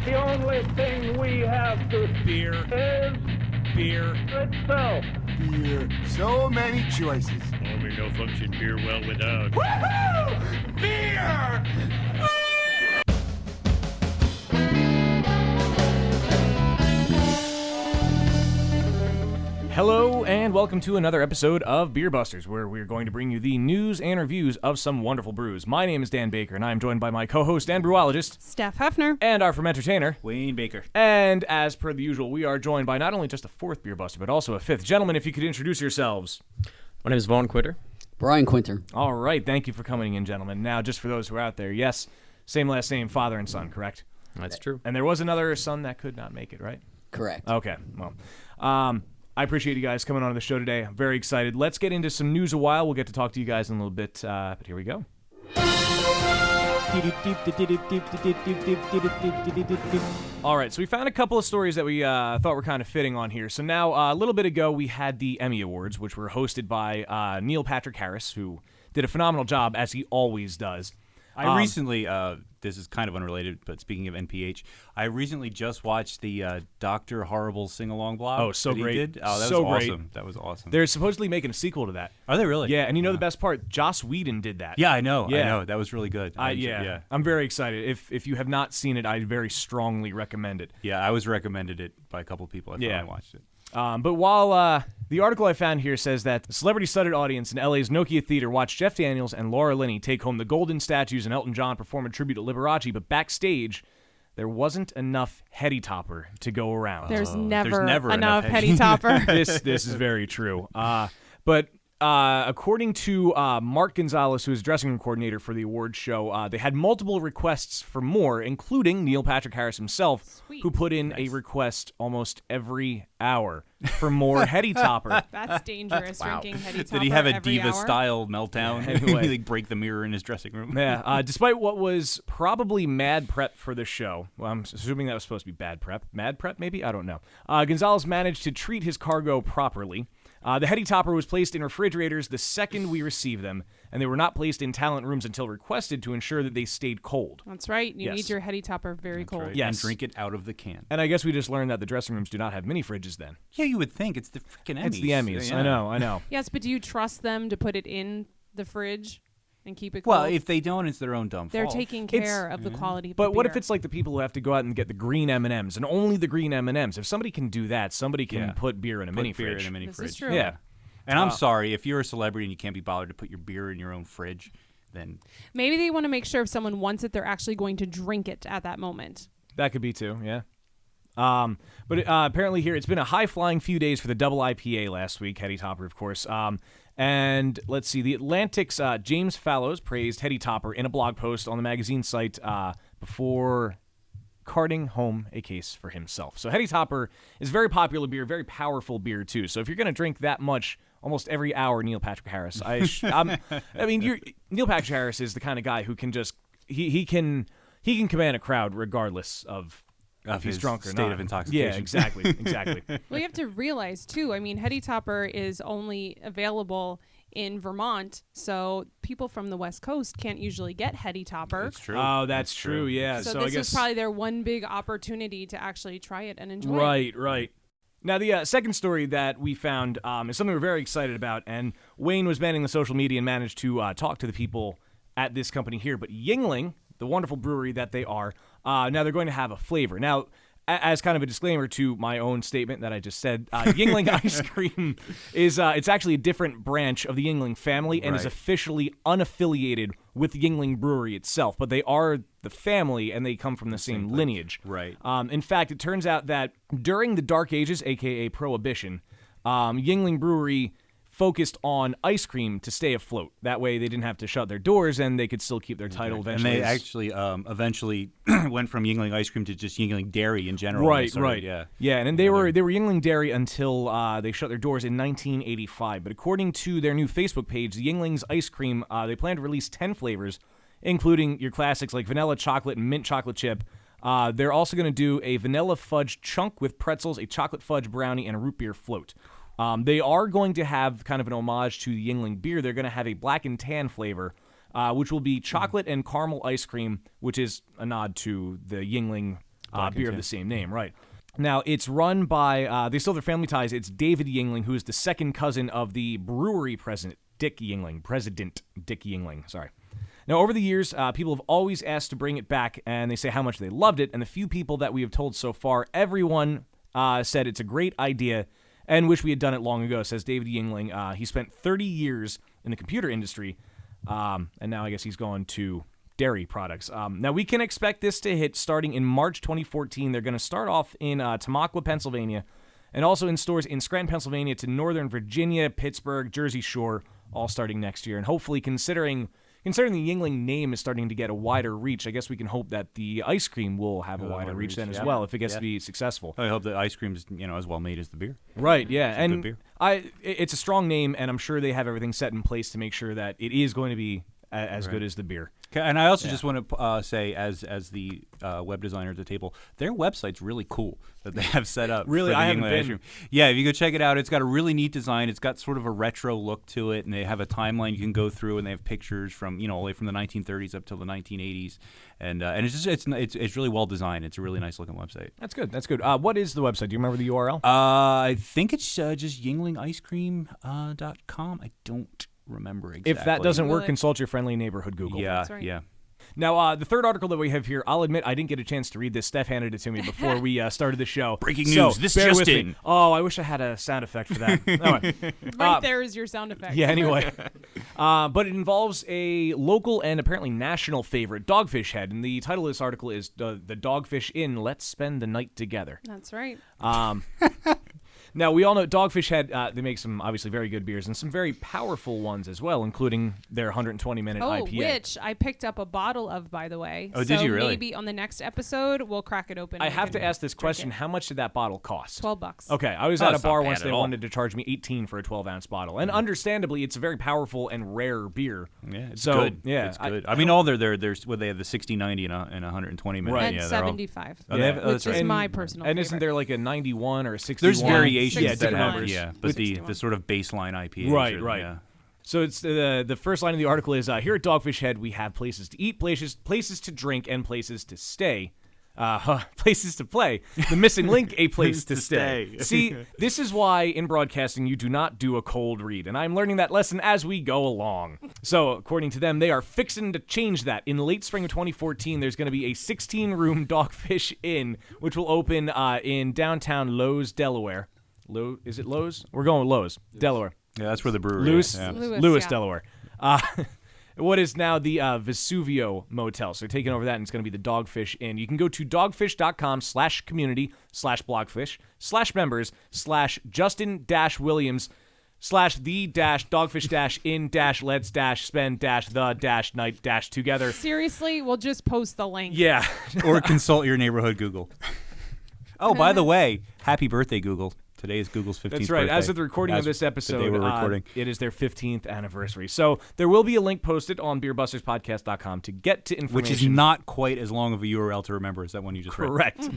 The only thing we have to Beer. is Beer. itself. Beer. So many choices. Only no function beer well without. Woohoo! Beer! Hello and welcome to another episode of Beer Busters, where we're going to bring you the news and reviews of some wonderful brews. My name is Dan Baker, and I am joined by my co-host and brewologist, Steph Hefner, and our fermentertainer, Wayne Baker. And as per the usual, we are joined by not only just a fourth beer buster, but also a fifth. Gentlemen, if you could introduce yourselves. My name is Vaughn Quinter. Brian Quinter. All right, thank you for coming in, gentlemen. Now, just for those who are out there, yes, same last name, father and son, correct? That's true. And there was another son that could not make it, right? Correct. Okay, well, I appreciate you guys coming on to the show today. I'm very excited. Let's get into some news a while. We'll get to talk to you guys in a little bit, but here we go. All right, so we found a couple of stories that we thought were kind of fitting on here. So now, a little bit ago, we had the Emmy Awards, which were hosted by Neil Patrick Harris, who did a phenomenal job, as he always does. I recently, this is kind of unrelated, but speaking of NPH, I recently just watched the Dr. Horrible sing-along blog. Oh, so that he great. did. Oh, that So was great. awesome. That was awesome. They're supposedly making a sequel to that. Are they really? Yeah, and you know the best part? Joss Whedon did that. Yeah, I know. Yeah. I know. That was really good. Yeah, I'm very excited. If you have not seen it, I very strongly recommend it. Yeah, I was recommended it by a couple of people. I finally watched it. But while the article I found here says that the celebrity-studded audience in LA's Nokia Theater watched Jeff Daniels and Laura Linney take home the golden statues and Elton John perform a tribute to Liberace, but backstage, there wasn't enough heady topper to go around. there's never enough heady topper. This is very true. But according to Mark Gonzalez, who is dressing room coordinator for the awards show, they had multiple requests for more, including Neil Patrick Harris himself, who put in a request almost every hour for more heady topper. That's dangerous, drinking heady topper. Did he have a every hour? diva-style meltdown? Anyway. Like break the mirror in his dressing room? Yeah, despite what was probably mad prep for the show, well, I'm assuming that was supposed to be bad prep. Mad prep, maybe? I don't know. Gonzalez managed to treat his cargo properly. The heady topper was placed in refrigerators the second we received them, and they were not placed in talent rooms until requested to ensure that they stayed cold. That's right. You Yes. need your heady topper very cold. Right. Yes. And drink it out of the can. And I guess we just learned that the dressing rooms do not have mini fridges then. Yeah, you would think. It's the freaking Emmys. It's the Emmys. Yeah. I know. Yes, but do you trust them to put it in the fridge and keep it cold? Well, if they don't, it's their own dumb they're fault. taking care of the quality of the But what if beer. it's like the people who have to go out and get the green M&Ms, and only the green M&Ms? If somebody can do that, somebody can put beer in a mini beer fridge. in a mini This fridge. is true. Yeah. And I'm sorry, if you're a celebrity and you can't be bothered to put your beer in your own fridge, then Maybe they want to make sure if someone wants it, they're actually going to drink it at that moment. That could be too, yeah. But apparently here, it's been a high-flying few days for the double IPA last week, Heady Topper, of course. And let's see, the Atlantic's James Fallows praised Heady Topper in a blog post on the magazine site before carting home a case for himself. So Heady Topper is very popular beer, very powerful beer too. So if you're going to drink that much almost every hour, Neil Patrick Harris, Neil Patrick Harris is the kind of guy who can just he can command a crowd regardless of if he's his drunk or state not. of intoxication. Yeah, exactly. Well, you have to realize, too, I mean, heady topper is only available in Vermont, so people from the West Coast can't usually get heady topper. That's true. Oh, that's true. Yeah. So I this guess is probably their one big opportunity to actually try it and enjoy it. right. Now, the second story that we found is something we're very excited about, and Wayne was manning the social media and managed to talk to the people at this company here. But Yuengling, the wonderful brewery that they are, now they're going to have a flavor. Now, as kind of a disclaimer to my own statement that I just said, Yuengling ice cream is it's actually a different branch of the Yuengling family and is Right. officially unaffiliated with the Yuengling brewery itself. But they are the family and they come from the same lineage. Right. In fact, it turns out that during the Dark Ages, a.k.a. Prohibition, Yuengling Brewery focused on ice cream to stay afloat. That way they didn't have to shut their doors and they could still keep their title And eventually. they actually eventually went from Yuengling ice cream to just Yuengling dairy in general. Right. Yeah. And they were Yuengling Dairy until they shut their doors in 1985. But according to their new Facebook page, the Yuengling's ice cream, they plan to release 10 flavors, including your classics like vanilla, chocolate, and mint chocolate chip. They're also going to do a vanilla fudge chunk with pretzels, a chocolate fudge brownie, and a root beer float. They are going to have kind of an homage to the Yuengling beer. They're going to have a black and tan flavor, which will be chocolate and caramel ice cream, which is a nod to the Yuengling beer of the same name, right? Now, it's run by, they still have their family ties. It's David Yingling, who is the second cousin of the brewery president, Dick Yingling, sorry. Now, over the years, people have always asked to bring it back, and they say how much they loved it, and the few people that we have told so far, everyone said it's a great idea and wish we had done it long ago, says David Yingling. He spent 30 years in the computer industry, and now I guess he's going to dairy products. Now, we can expect this to hit starting in March 2014. They're going to start off in Tamaqua, Pennsylvania, and also in stores in Scranton, Pennsylvania, to Northern Virginia, Pittsburgh, Jersey Shore, all starting next year. And hopefully, considering the Yingling name is starting to get a wider reach, I guess we can hope that the ice cream will have a wider reach then as well if it gets to be successful. I hope the ice cream is as well made as the beer. Right, yeah. It's a good And it's a strong name, and I'm sure they have everything set in place to make sure that it is going to be as good as the beer. Okay, and I also just want to say, as the web designer at the table, their website's really cool that they have set up. Really, for the I haven't Yingling been. ice cream. Yeah, if you go check it out, it's got a really neat design. It's got sort of a retro look to it, and they have a timeline you can go through, and they have pictures from all the way from the 1930s up till the 1980s, and it's just it's really well designed. It's a really nice looking website. That's good. That's good. What is the website? Do you remember the URL? I think it's just yinglingice.com. I don't remember exactly. If that doesn't work, Really? consult your friendly neighborhood Google. Yeah, That's right. yeah. Now, the third article that we have here, I'll admit I didn't get a chance to read this. Steph handed it to me before we started the show. Breaking So, news, this bear just with me. in. Oh, I wish I had a sound effect for that. Anyway. Right there is your sound effect. Yeah, anyway. But it involves a local and apparently national favorite, Dogfish Head. And the title of this article is The Dogfish Inn, Let's Spend the Night Together. That's right. Now, we all know Dogfish Head, they make some obviously very good beers and some very powerful ones as well, including their 120-minute IPA. Which I picked up a bottle of, by the way. Oh, did you really? Maybe on the next episode, we'll crack it open. I and we have to can ask this drink question. it. How much did that bottle cost? $12. Okay, I was Oh, at a that's not bar bad once. at They all. wanted to charge me $18 for a 12-ounce bottle. And understandably, it's a very powerful and rare beer. Yeah, it's So, good. yeah, it's good. I mean, all there's they have the 60, 90, and 120 minute. Right. And Yeah, they're all- 75. Oh, they have- oh, which that's right. is my personal And isn't favorite. there like a 91 or a 61? There's variations Yeah, that different have, numbers. yeah, but the 61. sort of baseline IPA. Right, are, right. Yeah. So it's the first line of the article is, here at Dogfish Head, we have places to eat, places to drink, and places to stay. Places to play. The missing link, a place to stay. See, this is why in broadcasting you do not do a cold read, and I'm learning that lesson as we go along. So, according to them, they are fixing to change that. In late spring of 2014, there's going to be a 16-room Dogfish Inn, which will open in downtown Lowe's, Delaware. Is it Lowe's? We're going with Lowe's, Delaware. Yeah, that's where the brewery Lewis, is. Yeah. Lewis, yeah. Delaware. What is now the Vesuvio Motel. So they're taking over that, and it's going to be the Dogfish Inn. You can go to dogfish.com/community/members/the-dogfish-in-let's-spend-the-night-together. Seriously, we'll just post the link. Yeah. Or consult your neighborhood Google. Oh, by the way, happy birthday, Google. Today is Google's 15th That's right. birthday. As of the recording of this episode, the day we're recording. it is their 15th anniversary. So there will be a link posted on beerbusterspodcast.com to get to information. Which is not quite as long of a URL to remember as that one you just read. correct.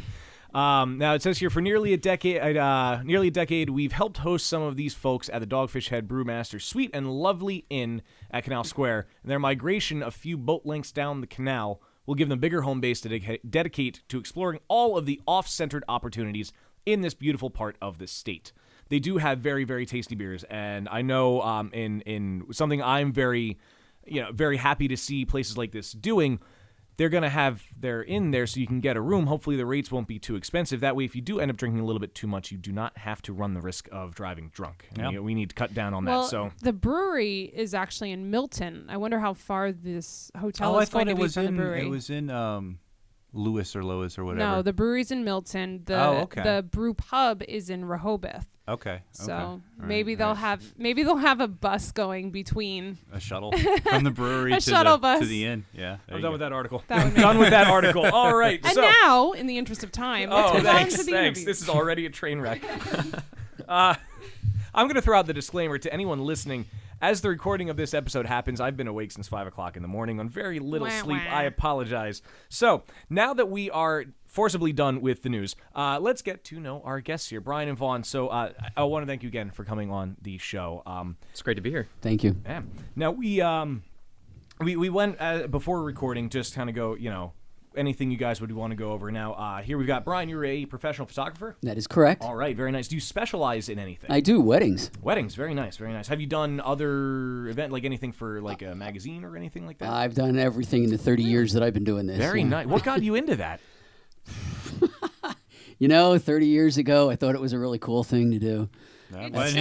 Now it says here, for nearly a decade, we've helped host some of these folks at the Dogfish Head Brewmaster Sweet and Lovely Inn at Canal Square. And their migration a few boat lengths down the canal will give them a bigger home base to dedicate to exploring all of the off-centered opportunities in this beautiful part of the state. They do have very, very tasty beers, and I know in something I'm very happy to see places like this doing. They're going to have their inn there so you can get a room. Hopefully the rates won't be too expensive. That way, if you do end up drinking a little bit too much, you do not have to run the risk of driving drunk. Yep. We need to cut down on Well, that. So the brewery is actually in Milton. I wonder how far this hotel Oh, I is going thought to it be was from the in brewery. it was in Lewis or Lois or whatever. No, the brewery's in Milton. Okay. The brew pub is in Rehoboth. Okay. So All maybe right, they'll all right. have a bus going between. A shuttle from the brewery A to shuttle the bus. to the inn. Yeah. I'm done with that article. That would make Done with that article. All right. And so, now, in the interest of time, let's move on to the interview. This is already a train wreck. I'm going to throw out the disclaimer to anyone listening. As the recording of this episode happens, I've been awake since 5 o'clock in the morning on very little Wah, sleep. wah. I apologize. So, now that we are forcibly done with the news, let's get to know our guests here, Brian and Vaughn. So, I want to thank you again for coming on the show. It's great to be here. Thank you. Yeah. Now, we went, before recording, just kind of go, anything you guys would want to go over. Now, here we've got Brian. You're a professional photographer. That is correct. All right, very nice. Do you specialize in anything? I do weddings. Weddings, very nice, very nice. Have you done other event, like anything for like a magazine or anything like that? I've done everything in the 30 years that I've been doing this. Very nice. What got you into that? 30 years ago, I thought it was a really cool thing to do. That's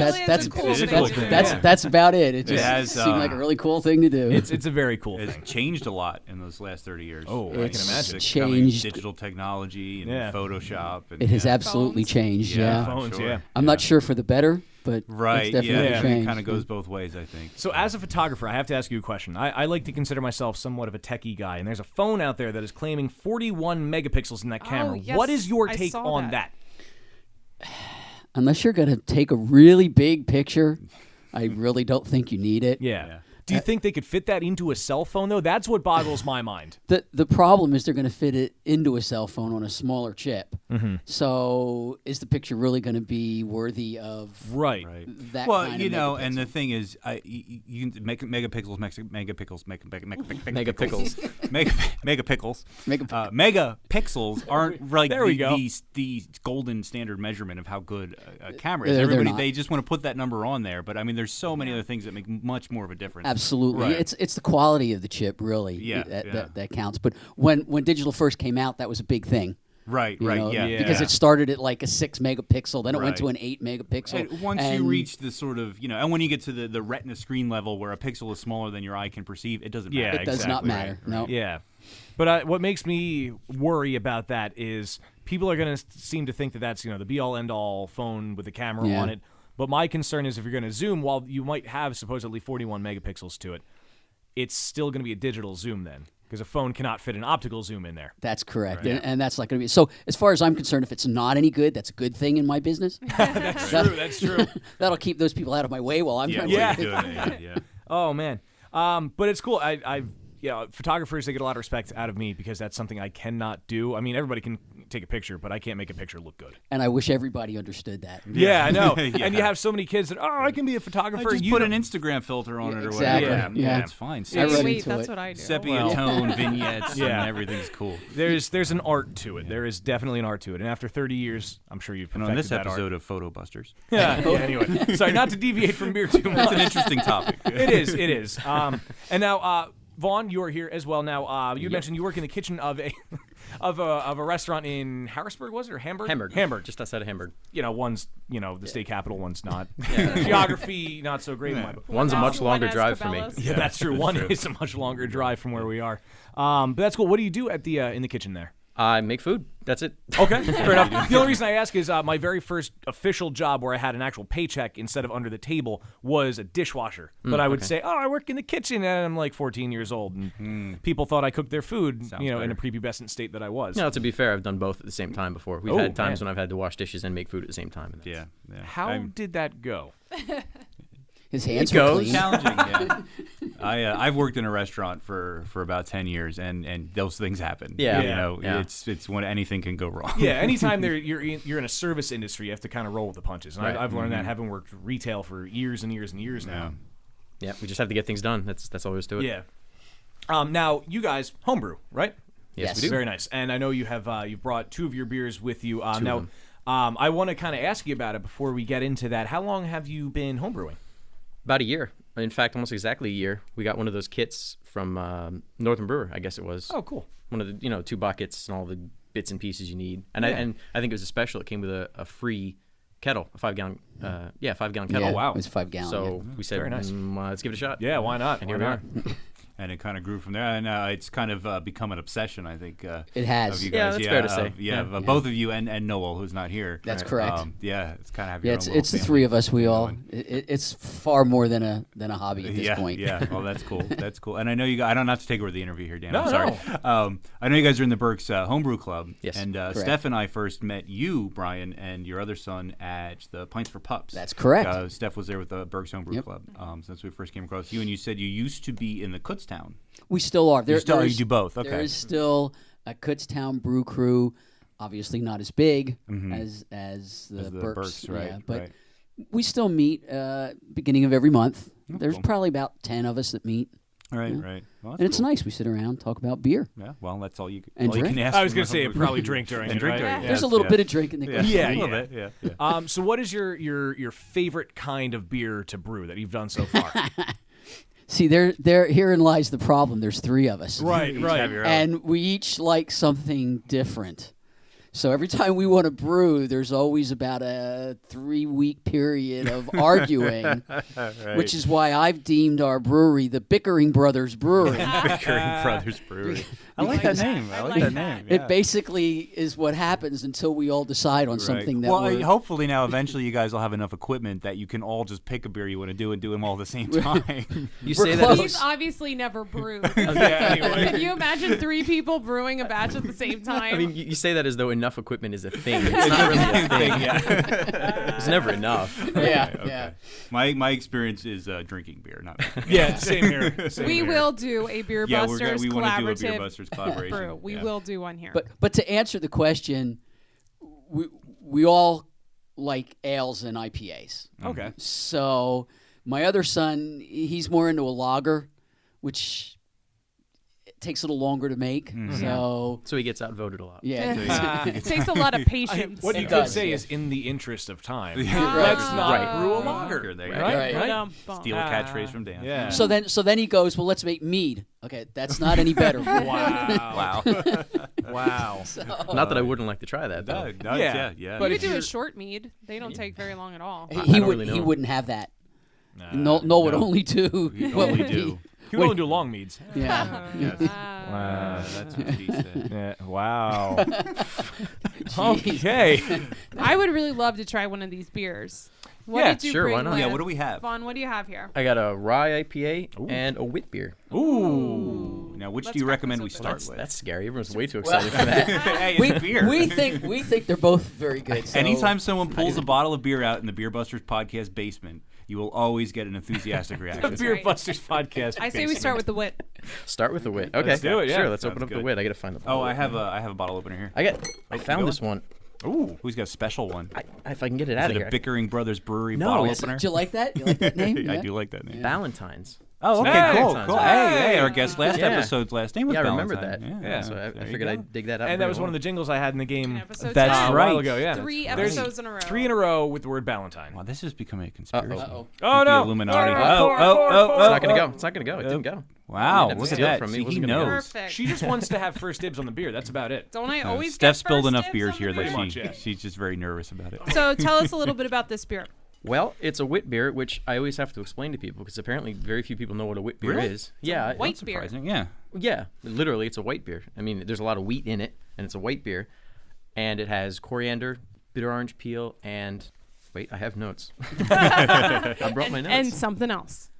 That's about it. It just has, seemed like a really cool thing to do. It's a very cool It's thing. changed a lot in those last 30 years. Oh, I can It's imagine. changed. Digital technology and Yeah. Photoshop. And, It has yeah. absolutely Phones. changed. Yeah, Phones, sure. yeah. I'm not sure for the better, but Right, it's definitely yeah, changed. it kind of goes both ways, I think. So as a photographer, I have to ask you a question. I like to consider myself somewhat of a techie guy, and there's a phone out there that is claiming 41 megapixels in that camera. yes, What is your I take saw on that. that? Unless you're going to take a really big picture, I really don't think you need it. Yeah. Do you think they could fit that into a cell phone, though? That's what boggles my mind. The problem is they're going to fit it into a cell phone on a smaller chip. Mm-hmm. So is the picture really going to be worthy of Right. that Well, kind you of know, megapixel? and the thing is, you can make megapixels, megapixels, megapixels aren't like There we go. the golden standard measurement of how good a camera is. They're Everybody, not. they just want to put that number on there, but I mean, there's so many other things that make much more of a difference. Absolutely, Right. it's the quality of the chip really Yeah, that counts. But when digital first came out, that was a big thing. Right, you right, know, yeah. Because it started at like a 6 megapixel, then it went Right. to an 8 megapixel. And once you and reach the sort of, and when you get to the retina screen level where a pixel is smaller than your eye can perceive, it doesn't Yeah, matter. it does not exactly. matter. No, Yeah. But what makes me worry about that is people are going to seem to think that that's, the be-all, end-all phone with a camera Yeah. on it. But my concern is if you're going to zoom, while you might have supposedly 41 megapixels to it, it's still going to be a digital zoom then. Because a phone cannot fit an optical zoom in there. that's correct, and that's not going to be. So as far as I'm concerned, if it's not any good, that's a good thing in my business. That's true. That's true. That'll keep those people out of my way while I'm trying to. Yeah. Yeah. Oh man. But it's cool. Photographers, they get a lot of respect out of me because that's something I cannot do. I mean, everybody can take a picture, but I can't make a picture look good. And I wish everybody understood that. Yeah, I know. Yeah. And you have so many kids that, I can be a photographer. Just You put don't- an Instagram filter on it or exactly. whatever. Yeah. It's fine. I run Wait, into that's it. what I do. Sepia tone vignettes Yeah. and everything's cool. There's an art to it. There is definitely an art to it. And after 30 years, I'm sure you've And perfected on this that episode art. of Photo Busters, Yeah, anyway. Sorry, not to deviate from beer too much. that's an interesting topic. It is. And now, Vaughn, you are here as well. Now, you mentioned you work in the kitchen of a of a restaurant in Harrisburg, was it, or Hamburg? Hamburg, just outside of Hamburg. One's the state capital, one's not. Geography not so great. in my book. One's a much One longer has drive for me. Cabela's. Yeah, that's true. One is a much longer drive from where we are. But that's cool. What do you do at the in the kitchen there? I make food. That's it. Okay, fair enough. The only reason I ask is my very first official job where I had an actual paycheck instead of under the table was a dishwasher. But I would say, I work in the kitchen, and I'm like 14 years old, and people thought I cooked their food, in a prepubescent state that I was. No, to be fair, I've done both at the same time before. We've Oh, had times man. when I've had to wash dishes and make food at the same time. And Yeah. How did that go? His hands It were goes. clean. Challenging, yeah. I've worked in a restaurant for about 10 years, and those things happen. Yeah. Yeah. It's when anything can go wrong. Yeah, anytime you're in a service industry, you have to kind of roll with the punches. And Right. I've learned that having worked retail for years and years and years now. yeah, we just have to get things done. That's all there is to it. Yeah. Now you guys homebrew, right? Yes, Yes. we do. Very nice. And I know you have you've brought two of your beers with you. Two Now, of I want to kind of ask you about it before we get into that. How long have you been homebrewing? About a year. In fact, almost exactly a year. We got one of those kits from Northern Brewer, I guess it was. Oh, cool. One of the 2 buckets and all the bits and pieces you need. And I think it was a special. It came with a free kettle, a 5-gallon 5-gallon kettle. Yeah, wow. It was 5 gallon. So we said, Very nice. let's give it a shot. Yeah, why not? And here Why we not? are. And it kind of grew from there, and it's kind of become an obsession, I think. It has. Of you Yeah, guys. that's fair to say. Of both of you and Noel, who's not here. That's correct. It's kind of having Yeah, your it's own little it's the family three of us. We all. going. It's far more than a hobby at this point. Yeah, well, that's cool. That's cool. And I know you guys, I don't have to take over the interview here, Dan. No, I'm sorry. I know you guys are in the Berks Homebrew Club. Yes, And Steph and I first met you, Brian, and your other son at the Pints for Pups. That's correct. Steph was there with the Berks Homebrew Yep. Club since we first came across you, and you said you used to be in the Kutztown. We still are. You There's- do both. Okay. There is still a Kutztown brew crew. Obviously not as big as the Berks, Berks, right, yeah, but right. we still meet beginning of every month. There's cool. probably about 10 of us that meet. Right, Yeah. right. Well, that's And it's cool. nice. We sit around, talk about beer. Yeah, well, that's all you And all you can drink. ask. I was from going to say a probably drink during and it, drink right? during it. There's a Yes, little yeah. bit of drinking that goes Yeah, a on. little yeah. bit. Yeah. So what is your favorite kind of beer to brew that you've done so far? See, herein lies the problem. There's 3 of us. Right, right. Have your own. And we each like something different. So every time we want to brew, there's always about a 3-week period of arguing, which is why I've deemed our brewery the Bickering Brothers Brewery. Bickering Brothers Brewery. I like that name. I like that name. It basically is what happens until we all decide on something that well, we're... hopefully now eventually you guys will have enough equipment that you can all just pick a beer you want to do and do them all at the same time. You We're say close. that. He's obviously never brewed. Anyway. Can you imagine 3 people brewing a batch at the same time? I mean, you say that as though enough equipment is a thing. It's not really a thing. It's never enough. Yeah. My experience is drinking beer, not Yeah, same here. Same we here. will do a Beer Yeah, Busters we want to do a collaborative Beer Busters collaboration. brew. We yeah. will do one here. But to answer the question, we all like ales and IPAs. Okay. So my other son, he's more into a lager, which it takes a little longer to make. So So he gets outvoted a lot. yeah. it takes a lot of patience. What you It could does, say yeah. is in the interest of time. Right. Let's not Right. brew a lager. There you Right? go. Right. Steal a catchphrase from Dan. Yeah. So then he goes, well, let's make mead. Okay, that's not any better. Wow. Wow. Not that I wouldn't like to try that, though. Yeah. yeah. But you if could do you're- a short mead. They don't take very long at all. He don't would really he know. wouldn't have that. No would only do. You what only would do. be- You can only do long meads. Yeah. That's what she said. Yeah. Wow. Jeez. Okay. I would really love to try one of these beers. What Yeah, did you sure, bring why not? with? Yeah, what do we have? Vaughn, what do you have here? I got a rye IPA and a wit beer. Ooh. Now, which Let's do you crack recommend this we open. start That's, with? that's scary. Everyone's way too excited for that. Hey, we, it's beer. we think they're both very good. So. Anytime someone pulls a bottle of beer out in the Beer Busters podcast basement, you will always get an enthusiastic The reaction. Beer right. Busters podcast. I say we start with the wit. Start with the wit. Okay, Let's do it, yeah. Sure, let's Sounds open up good. the wit. I gotta find the. Oh, bottle. I have a bottle opener here. I found this one. Ooh, who's got a special one? If I can get it Is out it of a here. Bickering Brothers Brewery No, bottle it's- opener? Do you like that? You like that name? I Yeah. do like that name. Valentine's. Oh, okay, Hey. cool. Valentine's. Hey, our guest last Yeah. episode's last name was Yeah, I remember Valentine. that. Yeah, So I there you figured go. I'd dig that up. And that was one of the jingles I had in the game Episode That's 10. a right. while ago. Yeah. 3 There's episodes in a row. 3 in a row with the word Valentine. Wow, this is becoming a conspiracy. Uh-oh. Oh The no! Illuminati. Oh, It's not gonna go. It's not gonna go. It didn't go. Wow, That's look at steal that. from me. See, he Wasn't gonna go. knows. Perfect. She just wants to have first dibs on the beer. That's about it. Don't I always Steph get spilled first enough dibs beers on here the that beer? Pretty much, yeah. she's just very nervous about it. So tell us a little bit about this beer. Well, it's a wit beer, which I always have to explain to people because apparently very few people know what a wit beer Really? is. Yeah, white beer. Surprising, yeah. yeah, literally, it's a white beer. I mean, there's a lot of wheat in it, and it's a white beer, and it has coriander, bitter orange peel, and wait, I have notes. I brought my notes. And something else.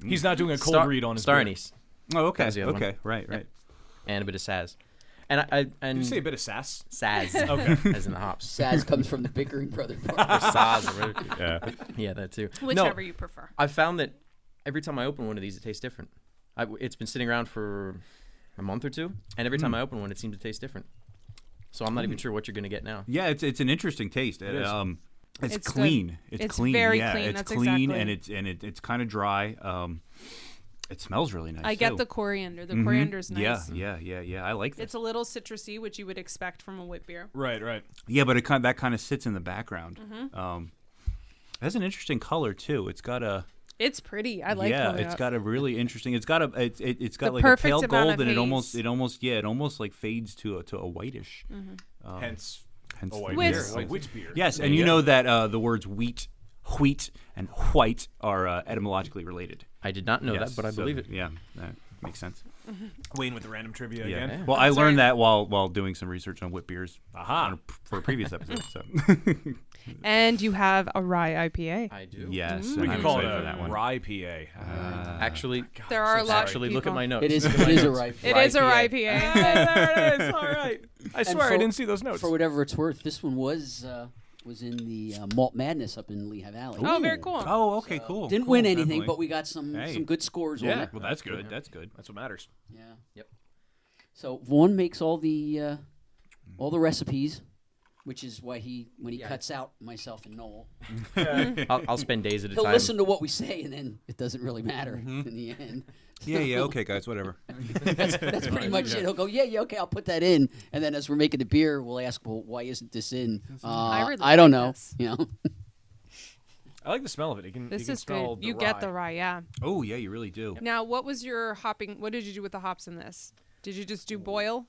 He's not doing a cold Star- read on his star beer. anise Oh, okay. was the other one. Okay, right. and a bit of saz, and Did you say a bit of sass? saz, Okay. as in the hops. Saz comes from the Bickering Brothers. Or saz, or whatever. Yeah. Yeah, that too. Whichever No, you prefer. I found that every time I open one of these, it tastes different. It's been sitting around for a month or two, and every time I open one, it seems to taste different. So I'm not even sure what you're going to get now. Yeah, it's an interesting taste. It is. It's It's clean. good. It's It's clean. very yeah, clean, it's that's clean exactly- and it's kind of dry. It smells really nice. I get too. the coriander. The Mhm. coriander's nice. Yeah. I like this. It's a little citrusy, which you would expect from a wit beer. Right. Yeah, but that kind of sits in the background. Mm-hmm. It has an interesting color too. It's got a It's pretty. I like yeah. color It's up. got a really interesting. It's got it's got The like a perfect pale amount gold of and haze. it almost like fades to a whitish. Hence Hence a the white Wit. beer. A which beer? Yes, and you know that the words wheat, and white are etymologically related. I did not know Yes, that, but I so, believe it. Yeah, that makes sense. Wayne with the random trivia Yeah. again. Well, I That's learned right. that while doing some research on wit beers Aha. for a previous episode. So And you have a rye IPA. I do. yes, We I'm can call it excited for a that one. rye PA. Actually, There are a lot. actually, of look at people. my notes. It is a right. It is a rye Rye IPA. There it is. All right. I swear I for- didn't see those notes. For whatever it's worth, this one was in the Malt Madness up in Lehigh Valley. Oh, very cool. Oh, okay, cool. Didn't cool, win anything, definitely. but we got some Hey. good scores on Yeah. it. Well, that's good. That's good. That's what matters. Yeah. Yep. So Vaughn makes all the recipes. which is why when he cuts out myself and Noel, I'll spend days at a he'll time. listen to what we say, and then it doesn't really matter in the end. Yeah, okay, guys, whatever. That's pretty much it. He'll go, yeah, okay, I'll put that in, and then as we're making the beer, we'll ask, well, why isn't this in? I don't know. this. You know. I like the smell of it. This you can is smell good. the You rye. get the rye, yeah. Oh, yeah, you really do. Now, what was your hopping? What did you do with the hops in this? Did you just do boil?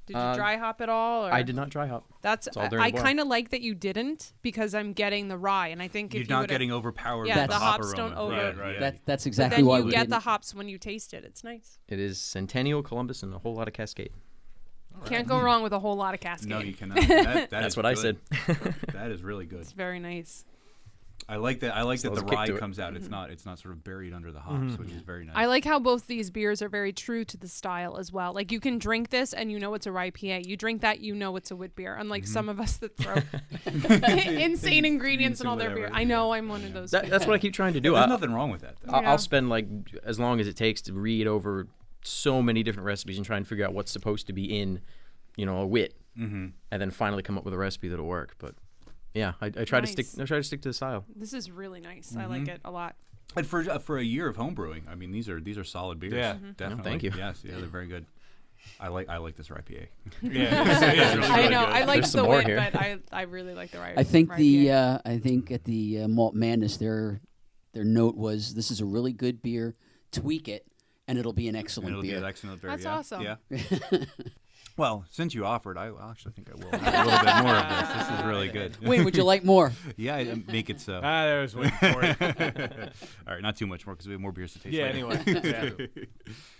Did you dry hop at all? Or? I did not dry hop. That's It's all during I the boil. kind of like that you didn't, because I'm getting the rye, and I think You're if you not would've- getting overpowered Yeah, with the hop hops aroma. don't over- Right, Right. yeah. That's but exactly then why you we get didn't. the hops when you taste it. It's nice. It is Centennial, Columbus, and a whole lot of Cascade. Can't go wrong with a whole lot of Cascade. No, you cannot. That That's is what I good. said. That is really good. It's very nice. I like that. I like that Still the has a kick rye to it. comes out. It's not sort of buried under the hops, which is very nice. I like how both these beers are very true to the style as well. Like, you can drink this and you know it's a rye PA. You drink that, you know it's a wit beer. Unlike some of us that throw insane ingredients in all their beer. whatever, I know I'm one of those. That's what I keep trying to do. There's nothing wrong with that, though. Yeah. I'll spend like as long as it takes to read over so many different recipes and try and figure out what's supposed to be in, a wit, and then finally come up with a recipe that'll work. But yeah, I try to stick. Nice. I try to stick to the style. This is really nice. I like it a lot. And for a year of homebrewing, I mean, these are solid beers. Yeah. Definitely. thank you. Yes, yeah, they're very good. I like this rye PA. Yeah, it's really I good. know. I like There's the some more wit, here. but I really like the rye. I think rye the PA. I think at the Malt Madness their note was, this is a really good beer. Tweak it, and it'll be an excellent It'll be beer. an excellent beer. That's yeah. awesome. Yeah. Well, since you offered, I actually think I will have a little bit more of this. This is really good. Wayne, would you like more? Yeah, make it so. There was waiting for it. All right, not too much more because we have more beers to taste. Yeah, later. anyway.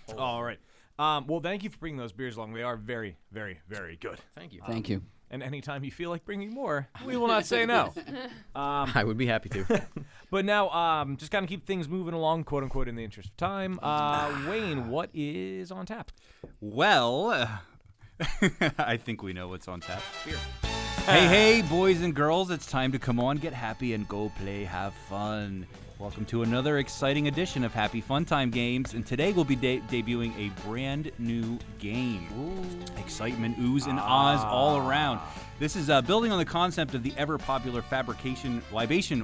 Yeah. All right. Well, thank you for bringing those beers along. They are very, very, very good. Thank you. Thank you. And anytime you feel like bringing more, we will not say no. I would be happy to. But now, just kind of keep things moving along, quote unquote, in the interest of time. Wayne, what is on tap? Well, I think we know what's on tap. Beer. Hey, boys and girls, it's time to come on, get happy, and go play, have fun. Welcome to another exciting edition of Happy Fun Time Games, and today we'll be debuting a brand new game. Ooh. Excitement, oohs, and ahs all around. This is building on the concept of the ever-popular libation,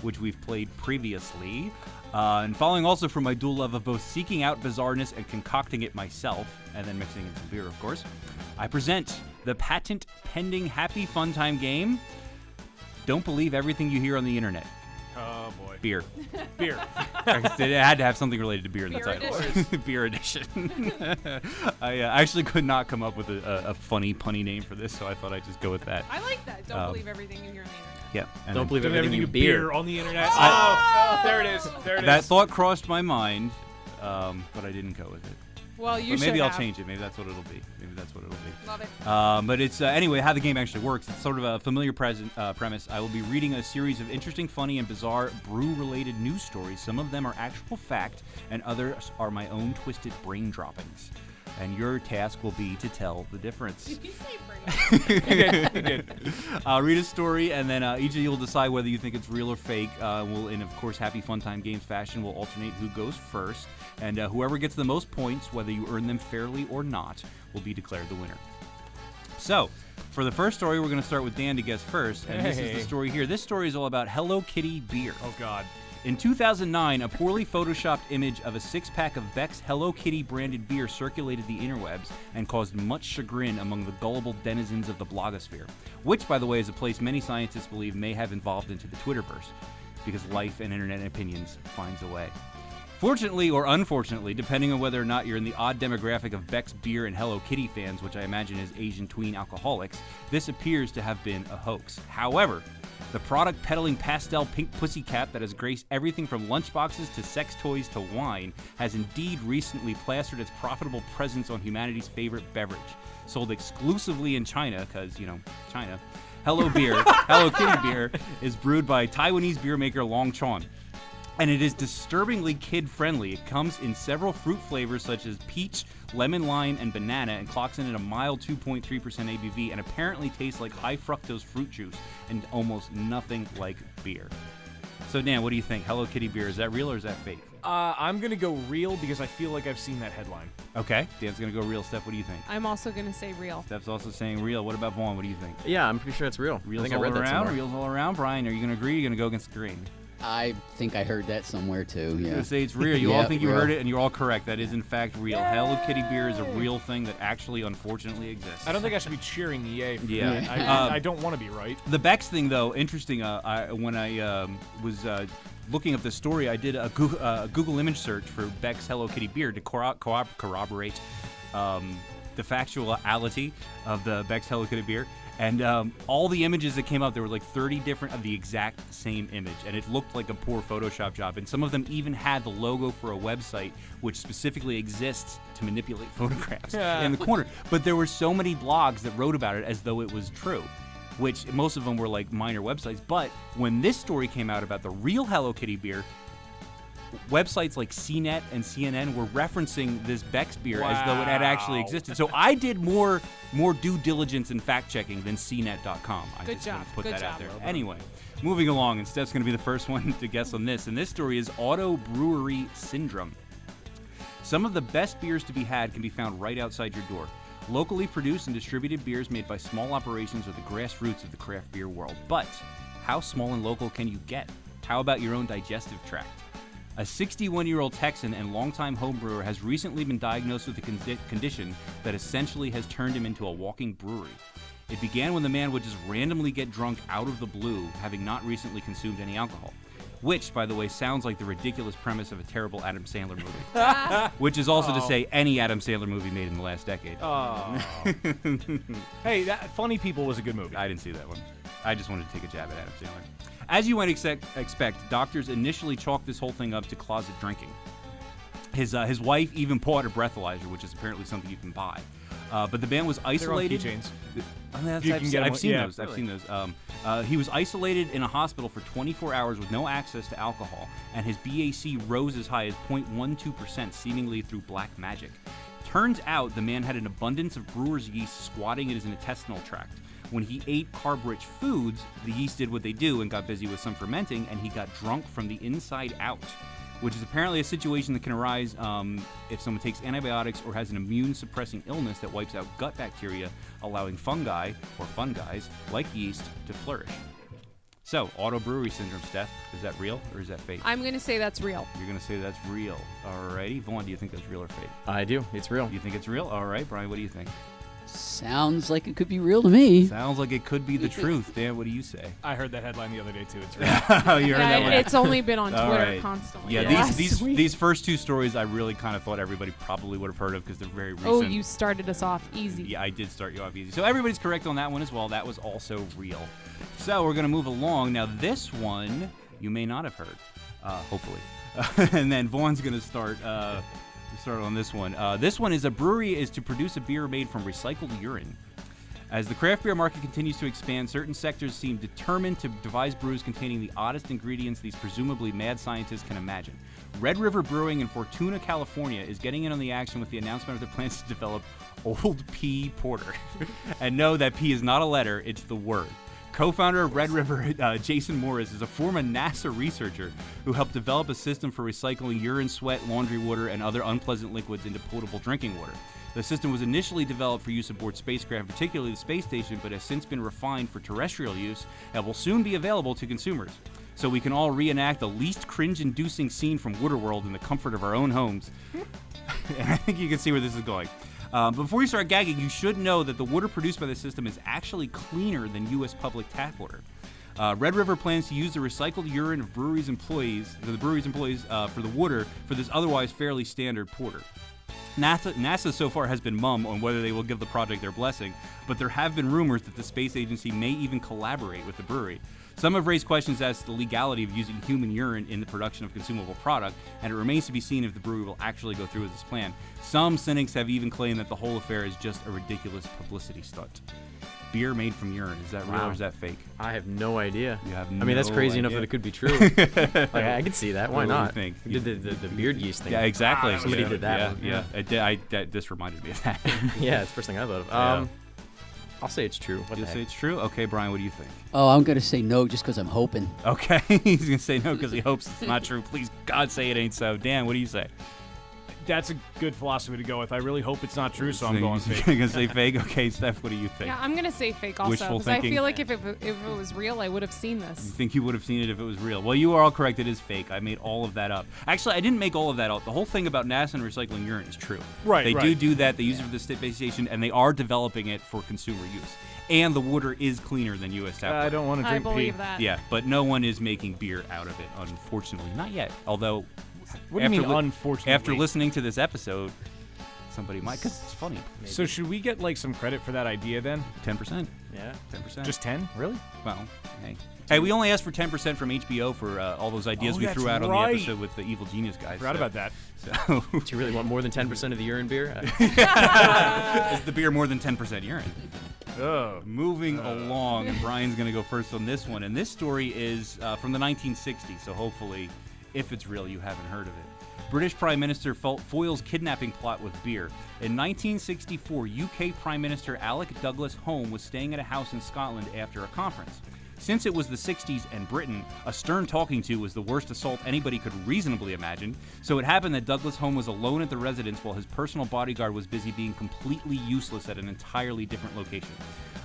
which we've played previously. And following also from my dual love of both seeking out bizarreness and concocting it myself, and then mixing in some beer, of course, I present the patent-pending Happy Fun Time game. Don't believe everything you hear on the internet. Oh, boy. Beer. Beer. It had to have something related to beer in the Beer title. edition. Beer edition. I actually could not come up with a funny, punny name for this, so I thought I'd just go with that. I like that. Don't believe everything you hear on the internet. Yeah. And Don't then- believe Everything everything you beer beer. on the internet. Oh, there it is. There it is. That thought crossed my mind, but I didn't go with it. Well, you But should maybe I'll have. change it. Maybe that's what it'll be. Love it. But it's anyway how the game actually works. It's sort of a familiar premise. I will be reading a series of interesting, funny, and bizarre brew-related news stories. Some of them are actual fact, and others are my own twisted brain droppings. And your task will be to tell the difference. Did you say brain? I'll read a story, and then each of you will decide whether you think it's real or fake. And of course, Happy Fun Time Games fashion, will alternate who goes first. And whoever gets the most points, whether you earn them fairly or not, will be declared the winner. So, for the first story, we're going to start with Dan to guess first. And this is the story here. This story is all about Hello Kitty beer. Oh, God. In 2009, a poorly photoshopped image of a six-pack of Beck's Hello Kitty branded beer circulated the interwebs and caused much chagrin among the gullible denizens of the blogosphere, which, by the way, is a place many scientists believe may have evolved into the Twitterverse, because life and internet opinions finds a way. Fortunately or unfortunately, depending on whether or not you're in the odd demographic of Beck's beer and Hello Kitty fans, which I imagine is Asian tween alcoholics, this appears to have been a hoax. However, the product-peddling pastel pink pussycat that has graced everything from lunchboxes to sex toys to wine has indeed recently plastered its profitable presence on humanity's favorite beverage. Sold exclusively in China, because, China, Hello Kitty beer is brewed by Taiwanese beer maker Longchuan. And it is disturbingly kid-friendly. It comes in several fruit flavors such as peach, lemon, lime, and banana, and clocks in at a mild 2.3% ABV, and apparently tastes like high fructose fruit juice and almost nothing like beer. So, Dan, what do you think? Hello Kitty beer, is that real or is that fake? I'm going to go real because I feel like I've seen that headline. Okay, Dan's going to go real. Steph, what do you think? I'm also going to say real. Steph's also saying real. What about Vaughn? What do you think? Yeah, I'm pretty sure it's real. Reels I think I all read that around? somewhere. Reels all around? Brian, are you going to agree or are you going to go against the grain? I think I heard that somewhere too. I'm Yeah. going to say it's real. You Yeah, all think you real. heard it, and you're all correct. That is, in fact, real. Hello Kitty beer is a real thing that actually, unfortunately, exists. I don't think I should be cheering EA for Yeah. that. I don't want to be right. The Beck's thing, though, interesting. When I was looking up the story, I did a Google image search for Beck's Hello Kitty beer to corroborate the factuality of the Beck's Hello Kitty beer. And all the images that came up, there were like 30 different of the exact same image. And it looked like a poor Photoshop job. And some of them even had the logo for a website, which specifically exists to manipulate photographs in the corner. But there were so many blogs that wrote about it as though it was true, which most of them were like minor websites. But when this story came out about the real Hello Kitty beer, websites like CNET and CNN were referencing this Beck's beer as though it had actually existed. So I did more due diligence and fact checking than CNET.com. I Good just job. want to put Good that out job. there. Anyway, moving along, and Steph's going to be the first one to guess on this. And this story is auto brewery syndrome. Some of the best beers to be had can be found right outside your door. Locally produced and distributed beers made by small operations are the grassroots of the craft beer world. But how small and local can you get? How about your own digestive tract? A 61-year-old Texan and longtime homebrewer has recently been diagnosed with a condition that essentially has turned him into a walking brewery. It began when the man would just randomly get drunk out of the blue, having not recently consumed any alcohol. Which, by the way, sounds like the ridiculous premise of a terrible Adam Sandler movie. Which is also to say any Adam Sandler movie made in the last decade. Oh. Hey, that Funny People was a good movie. I didn't see that one. I just wanted to take a jab at Adam Sandler. As you might expect, doctors initially chalked this whole thing up to closet drinking. His wife even bought a breathalyzer, which is apparently something you can buy. But the man was isolated. They're on keychains. I've seen yeah, those. I've seen those. He was isolated in a hospital for 24 hours with no access to alcohol, and his BAC rose as high as 0.12%, seemingly through black magic. Turns out the man had an abundance of brewer's yeast squatting in his intestinal tract. When he ate carb-rich foods, the yeast did what they do and got busy with some fermenting, and he got drunk from the inside out, which is apparently a situation that can arise if someone takes antibiotics or has an immune-suppressing illness that wipes out gut bacteria, allowing fungi, or funguis, like yeast, to flourish. So, auto brewery syndrome, Steph, is that real or is that fake? I'm going to say that's real. You're going to say that's real. Alrighty. Vaughn, do you think that's real or fake? I do. It's real. You think it's real? All right. Brian, what do you think? Sounds like it could be real to me. Sounds like it could be the truth. Dan, what do you say? I heard that headline the other day, too. It's real. Oh, you heard that one? It's only been on All Twitter right. constantly. Yeah, Last these week. these first two stories I really kind of thought everybody probably would have heard of because they're very recent. Oh, you started us off easy. Yeah, I did start you off easy. So everybody's correct on that one as well. That was also real. So we're going to move along. Now, this one you may not have heard, hopefully. And then Vaughn's going to start on this one. This one is a brewery is to produce a beer made from recycled urine. As the craft beer market continues to expand, certain sectors seem determined to devise brews containing the oddest ingredients these presumably mad scientists can imagine. Red River Brewing in Fortuna, California is getting in on the action with the announcement of their plans to develop Old P Porter. And no, that P is not a letter, it's the word. Co-founder of Red River, Jason Morris, is a former NASA researcher who helped develop a system for recycling urine, sweat, laundry water, and other unpleasant liquids into potable drinking water. The system was initially developed for use aboard spacecraft, particularly the space station, but has since been refined for terrestrial use and will soon be available to consumers. So we can all reenact the least cringe-inducing scene from Waterworld in the comfort of our own homes. And I think you can see where this is going. Before you start gagging, you should know that the water produced by the system is actually cleaner than U.S. public tap water. Red River plans to use the recycled urine of the brewery's employees for the water for this otherwise fairly standard porter. NASA so far has been mum on whether they will give the project their blessing, but there have been rumors that the space agency may even collaborate with the brewery. Some have raised questions as to the legality of using human urine in the production of consumable product, and it remains to be seen if the brewery will actually go through with this plan. Some cynics have even claimed that the whole affair is just a ridiculous publicity stunt. Beer made from urine, is that real or is that fake? I have no idea. You have I mean, that's no crazy enough idea. that it could be true. Like, I could see that. Why What do you not? think? You did the beard yeast thing. Yeah, exactly. Somebody did that Yeah, one. yeah. This reminded me of that. Yeah, it's the first thing I thought of. Yeah. I'll say it's true. What You the say heck? it's true? Okay, Brian, what do you think? Oh, I'm going to say no just because I'm hoping. Okay, he's going to say no because he hopes it's not true. Please, God, say it ain't so. Dan, what do you say? That's a good philosophy to go with. I really hope it's not true, so I'm going fake. You're going to say fake? Okay, Steph, what do you think? Yeah, I'm gonna say fake also Wishful because I thinking. feel like if it was real, I would have seen You this. think you would have seen it if it was real? Well, you are all correct. It is fake. I made all of that up. Actually, I didn't make all of that up. The whole thing about NASA and recycling urine is true. Right, They right. do that. They use it for the space station, and they are developing it for consumer use. And the water is cleaner than U.S. tap water. I don't want to I drink believe pee. that. Yeah, but no one is making beer out of it, unfortunately. Not yet. Although, What do you mean, after unfortunately? After listening to this episode, somebody might, because it's funny. So should we get like some credit for that idea then? 10%. Yeah. 10%. Just 10? Really? Well, hey. Hey, we only asked for 10% from HBO for all those ideas Oh, we that's threw out on the right. episode with the Evil Genius guys. Forgot about that. So, Do you really want more than 10% of the urine beer? is the beer more than 10% urine? Oh. Moving along, and Brian's going to go first on this one. And this story is from the 1960s, so hopefully, if it's real, you haven't heard of it. British Prime Minister foils kidnapping plot with beer. In 1964, UK Prime Minister Alec Douglas Home was staying at a house in Scotland after a conference. Since it was the 60s and Britain, a stern talking to was the worst assault anybody could reasonably imagine, so it happened that Douglas Home was alone at the residence while his personal bodyguard was busy being completely useless at an entirely different location.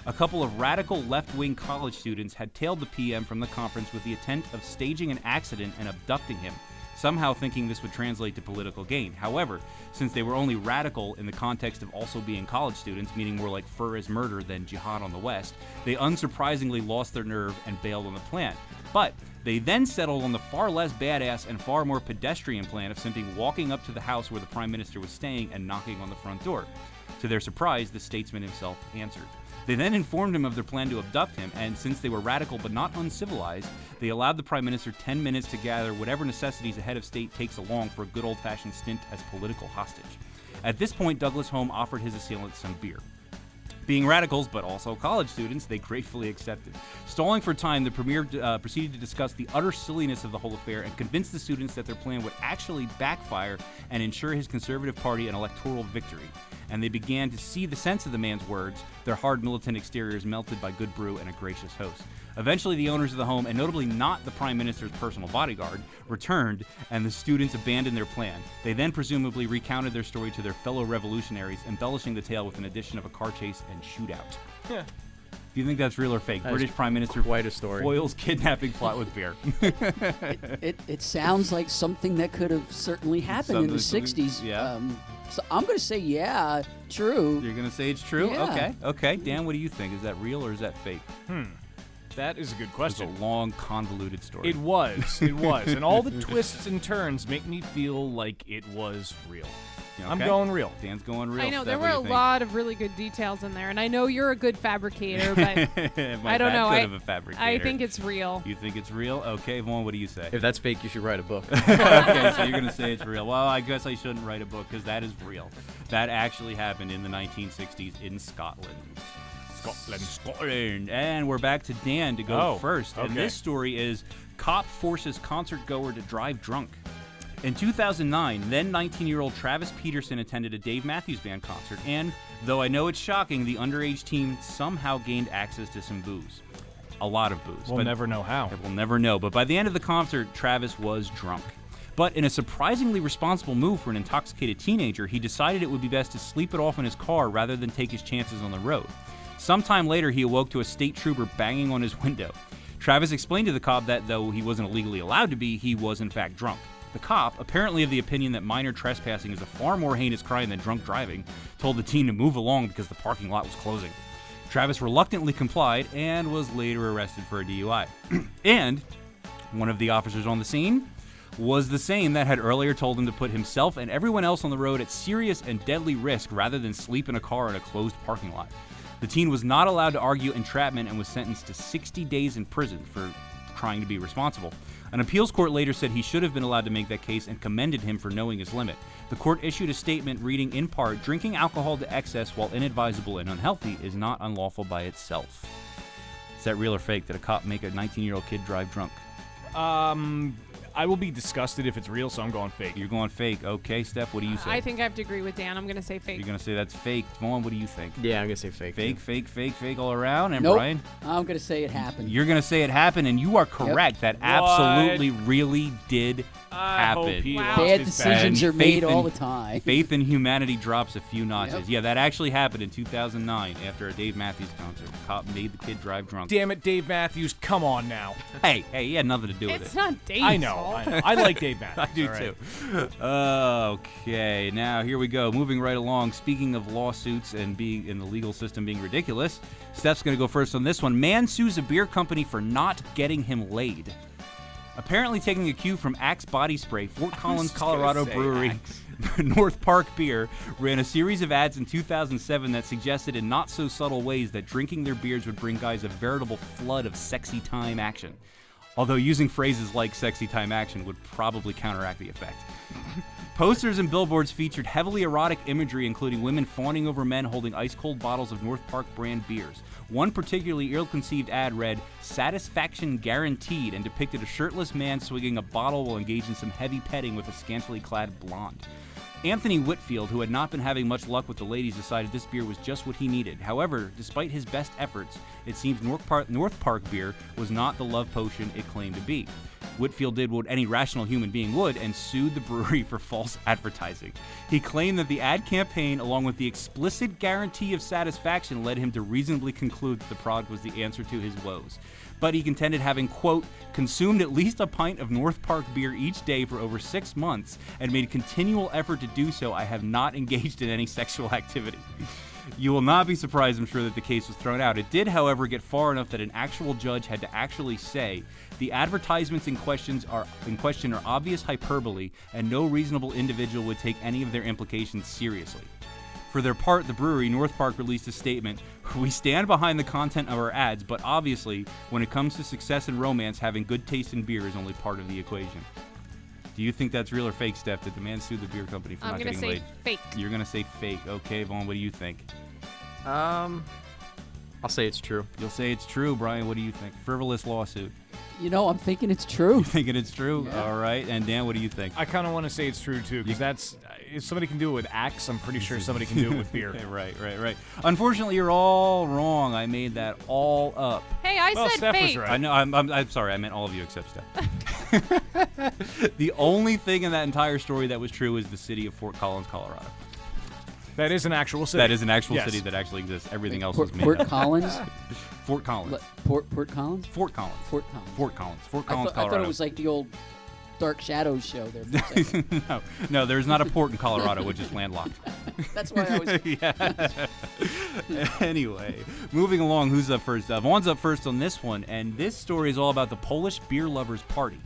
A couple of radical left-wing college students had tailed the PM from the conference with the intent of staging an accident and abducting him, somehow thinking this would translate to political gain. However, since they were only radical in the context of also being college students, meaning more like fur is murder than jihad on the West, they unsurprisingly lost their nerve and bailed on the plan. But they then settled on the far less badass and far more pedestrian plan of simply walking up to the house where the Prime Minister was staying and knocking on the front door. To their surprise, the statesman himself answered. They then informed him of their plan to abduct him, and since they were radical but not uncivilized, they allowed the Prime Minister 10 minutes to gather whatever necessities a head of state takes along for a good old-fashioned stint as political hostage. At this point, Douglas Home offered his assailants some beer. Being radicals, but also college students, they gratefully accepted. Stalling for time, the premier proceeded to discuss the utter silliness of the whole affair and convince the students that their plan would actually backfire and ensure his Conservative Party an electoral victory. And they began to see the sense of the man's words, their hard militant exteriors melted by good brew and a gracious host. Eventually, the owners of the home, and notably not the Prime Minister's personal bodyguard, returned, and the students abandoned their plan. They then presumably recounted their story to their fellow revolutionaries, embellishing the tale with an addition of a car chase and shootout. Yeah. Do you think that's real or fake? That is British Prime Minister quite a story. foils kidnapping plot with beer. It sounds like something that could have certainly happened in the Something- 60s. yeah. So I'm going to say, yeah, true. You're going to say it's true? Yeah. Okay. Dan, what do you think? Is that real or is that fake? That is a good It's a question. long, convoluted story. It was. It was. And all the twists and turns make me feel like it was real. I'm Okay. going real. Dan's going real. I know Steph, there what were do a you think? lot of really good details in there, and I know you're a good fabricator, but My I don't know. bad, of a fabricator. I think it's real. You think it's real? Okay, Vaughn, what do you say? If that's fake, you should write a book. Okay, so you're going to say it's real. Well, I guess I shouldn't write a book because that is real. That actually happened in the 1960s in Scotland. Scotland. And we're back to Dan to go Oh, first. And okay. this story is Cop Forces Concert Goer to Drive Drunk. In 2009, then 19-year-old Travis Peterson attended a Dave Matthews Band concert, and, though I know it's shocking, the underage team somehow gained access to some booze. A lot of booze. We'll but never know how. We'll never know, but by the end of the concert, Travis was drunk. But in a surprisingly responsible move for an intoxicated teenager, he decided it would be best to sleep it off in his car rather than take his chances on the road. Sometime later, he awoke to a state trooper banging on his window. Travis explained to the cop that, though he wasn't legally allowed to be, he was in fact drunk. The cop, apparently of the opinion that minor trespassing is a far more heinous crime than drunk driving, told the teen to move along because the parking lot was closing. Travis reluctantly complied and was later arrested for a DUI. And one of the officers on the scene was the same that had earlier told him to put himself and everyone else on the road at serious and deadly risk rather than sleep in a car in a closed parking lot. The teen was not allowed to argue entrapment and was sentenced to 60 days in prison for trying to be responsible. An appeals court later said he should have been allowed to make that case and commended him for knowing his limit. The court issued a statement reading in part, "Drinking alcohol to excess while inadvisable and unhealthy is not unlawful by itself." Is that real or fake? Did a cop make a 19-year-old kid drive drunk? I will be disgusted if it's real, so I'm going fake. You're going fake. Okay, Steph, what do you say? I think I have to agree with Dan. I'm going to say fake. You're going to say that's fake. Vaughn, what do you think? Yeah, I'm gonna say fake. Fake, fake, fake, fake all around. And Nope. Brian? I'm going to say it happened. You're going to say it happened, and you are correct. That absolutely really did I hope happen. he Wow. lost Bad his decisions bet. are made Faith all in- the time. Faith in humanity drops a few notches. Yep. Yeah, that actually happened in 2009 after a Dave Matthews concert. Cop made the kid drive drunk. Damn it, Dave Matthews, come on now. Hey, he had nothing to do with It's it. not Dave's I know. fault. I like Dave Matthews. I do all right? too. Okay, now here we go. Moving right along. Speaking of lawsuits and being in the legal system being ridiculous, Steph's going to go first on this one. Man sues a beer company for not getting him laid. Apparently taking a cue from Axe Body Spray, Fort Collins, just gonna Colorado say brewery, North Park Beer, ran a series of ads in 2007 that suggested in not so subtle ways that drinking their beers would bring guys a veritable flood of sexy time action. Although using phrases like sexy time action would probably counteract the effect. Posters and billboards featured heavily erotic imagery, including women fawning over men holding ice-cold bottles of North Park brand beers. One particularly ill-conceived ad read, "Satisfaction Guaranteed," and depicted a shirtless man swinging a bottle while engaged in some heavy petting with a scantily clad blonde. Anthony Whitfield, who had not been having much luck with the ladies, decided this beer was just what he needed. However, despite his best efforts, it seems North Park beer was not the love potion it claimed to be. Whitfield did what any rational human being would and sued the brewery for false advertising. He claimed that the ad campaign, along with the explicit guarantee of satisfaction, led him to reasonably conclude that the product was the answer to his woes. But he contended having, quote, consumed at least a pint of North Park beer each day for over 6 months and made continual effort to do so, I have not engaged in any sexual activity. You will not be surprised, I'm sure, that the case was thrown out. It did, however, get far enough that an actual judge had to actually say the advertisements in question are obvious hyperbole and no reasonable individual would take any of their implications seriously. For their part, the brewery, North Park, released a statement, "We stand behind the content of our ads, but obviously, when it comes to success and romance, having good taste in beer is only part of the equation." Do you think that's real or fake, Steph? Did the man sue the beer company for I'm not going to getting say laid? fake. You're going to say fake. Okay, Vaughn, what do you think? I'll say it's true. You'll say it's true. Brian, what do you think? Frivolous lawsuit. You know, I'm thinking it's true. You thinking it's true? Yeah. All right. And Dan, what do you think? I kind of want to say it's true, too, because that's if somebody can do it with Axe, I'm pretty sure somebody can do it with beer. Right. Unfortunately, you're all wrong. I made that all up. Hey, I Well, said Steph was fake. right. I know. I'm sorry. I meant all of you except Steph. The only thing in that entire story that was true is the city of Fort Collins, Colorado. That is an actual city. That is an actual Yes. city that actually exists. Everything else Port, is made Port up. Collins? Fort Collins. Port Collins? Fort Collins. Fort Collins. Fort Collins. Fort I, Collins, I Colorado. thought it was like the old Dark Shadows show there. For a second. No, there's not a port in Colorado, which is landlocked. That's why I was. Yeah. Anyway, moving along, who's up first? Vaughn's up first on this one, and this story is all about the Polish beer lovers' party.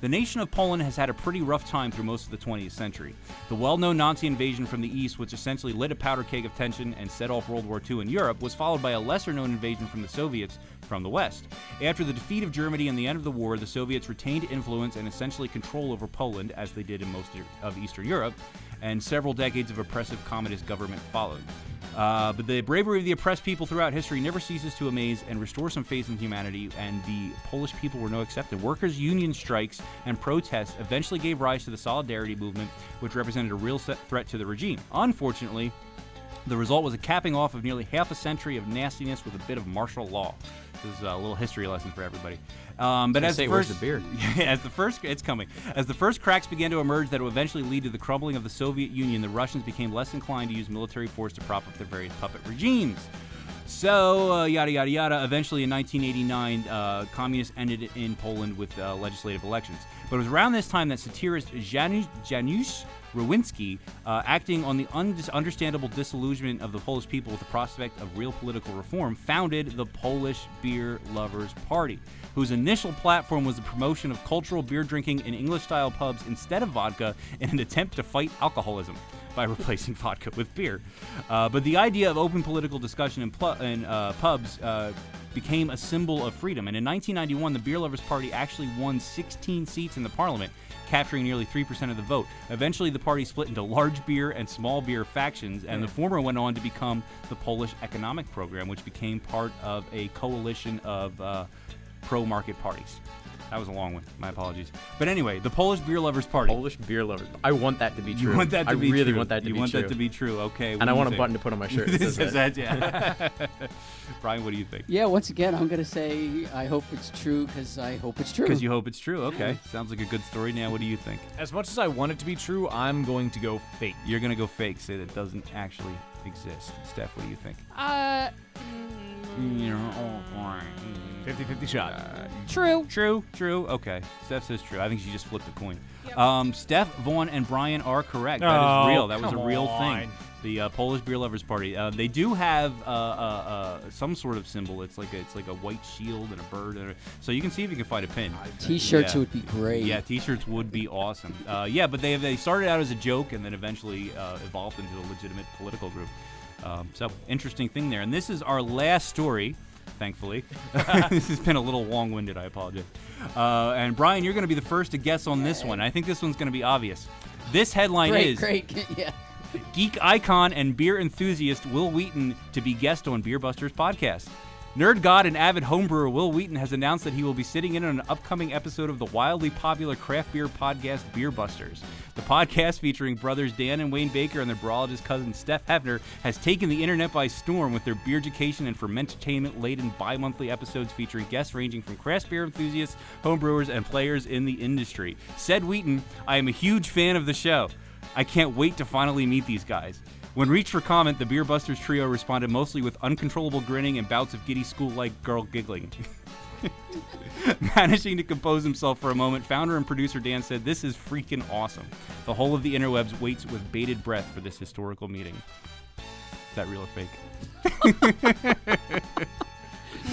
The nation of Poland has had a pretty rough time through most of the 20th century. The well-known Nazi invasion from the east, which essentially lit a powder keg of tension and set off World War II in Europe, was followed by a lesser-known invasion from the Soviets from the west. After the defeat of Germany and the end of the war, the Soviets retained influence and essentially control over Poland, as they did in most of Eastern Europe, and several decades of oppressive communist government followed. But the bravery of the oppressed people throughout history never ceases to amaze and restore some faith in humanity, and the Polish people were no exception. Workers' union strikes and protests eventually gave rise to the Solidarity movement, which represented a real threat to the regime. Unfortunately, the result was a capping off of nearly half a century of nastiness with a bit of martial law. This is a little history lesson for everybody. But as the where's first, the beer? it's coming. As the first cracks began to emerge that would eventually lead to the crumbling of the Soviet Union, the Russians became less inclined to use military force to prop up their various puppet regimes. So, yada, yada, yada. Eventually, in 1989, communists ended in Poland with legislative elections. But it was around this time that satirist Janusz Rowinski, acting on the understandable disillusionment of the Polish people with the prospect of real political reform, founded the Polish Beer Lovers Party, whose initial platform was the promotion of cultural beer drinking in English-style pubs instead of vodka in an attempt to fight alcoholism by replacing vodka with beer. But the idea of open political discussion in pubs became a symbol of freedom. And in 1991, the Beer Lovers Party actually won 16 seats in the parliament, capturing nearly 3% of the vote. Eventually, the party split into large beer and small beer factions, and the former went on to become the Polish Economic Program, which became part of a coalition of pro-market parties. That was a long one. My apologies. But anyway, the Polish Beer Lovers Party. Polish beer lovers. I want that to be true. You want that to be true. I really want that to be true. You want that to be true. Okay. And I want a button to put on my shirt. That says that. Yeah. Brian, what do you think? Yeah, once again, I'm going to say I hope it's true because I hope it's true. Because you hope it's true. Okay. Sounds like a good story. Now, what do you think? As much as I want it to be true, I'm going to go fake. You're going to go fake, say that doesn't actually exist. Steph, what do you think? 50-50 shot. True. True. Okay. Steph says true. I think she just flipped a coin. Yep. Steph, Vaughn, and Brian are correct. That is real. That was a real thing. The Polish Beer Lovers Party. They do have some sort of symbol. It's like a white shield and a bird. So you can see if you can find a pin. T-shirts would be great. Yeah, T-shirts would be awesome. But they started out as a joke and then eventually evolved into a legitimate political group. So interesting thing there. And this is our last story. Thankfully. This has been a little long-winded, I apologize. And Brian, you're going to be the first to guess on this one. I think this one's going to be obvious. This headline is Great, yeah. Geek icon and beer enthusiast Will Wheaton to be guest on Beer Busters podcast. Nerd god and avid homebrewer Will Wheaton has announced that he will be sitting in on an upcoming episode of the wildly popular craft beer podcast Beer Busters. The podcast, featuring brothers Dan and Wayne Baker and their brawlogist cousin Steph Hefner, has taken the internet by storm with their beer education and fermentation-laden bi-monthly episodes featuring guests ranging from craft beer enthusiasts, homebrewers, and players in the industry. Said Wheaton, "I am a huge fan of the show. I can't wait to finally meet these guys." When reached for comment, the Beer Busters trio responded mostly with uncontrollable grinning and bouts of giddy school-like girl giggling. Managing to compose himself for a moment, founder and producer Dan said, "This is freaking awesome. The whole of the interwebs waits with bated breath for this historical meeting." Is that real or fake?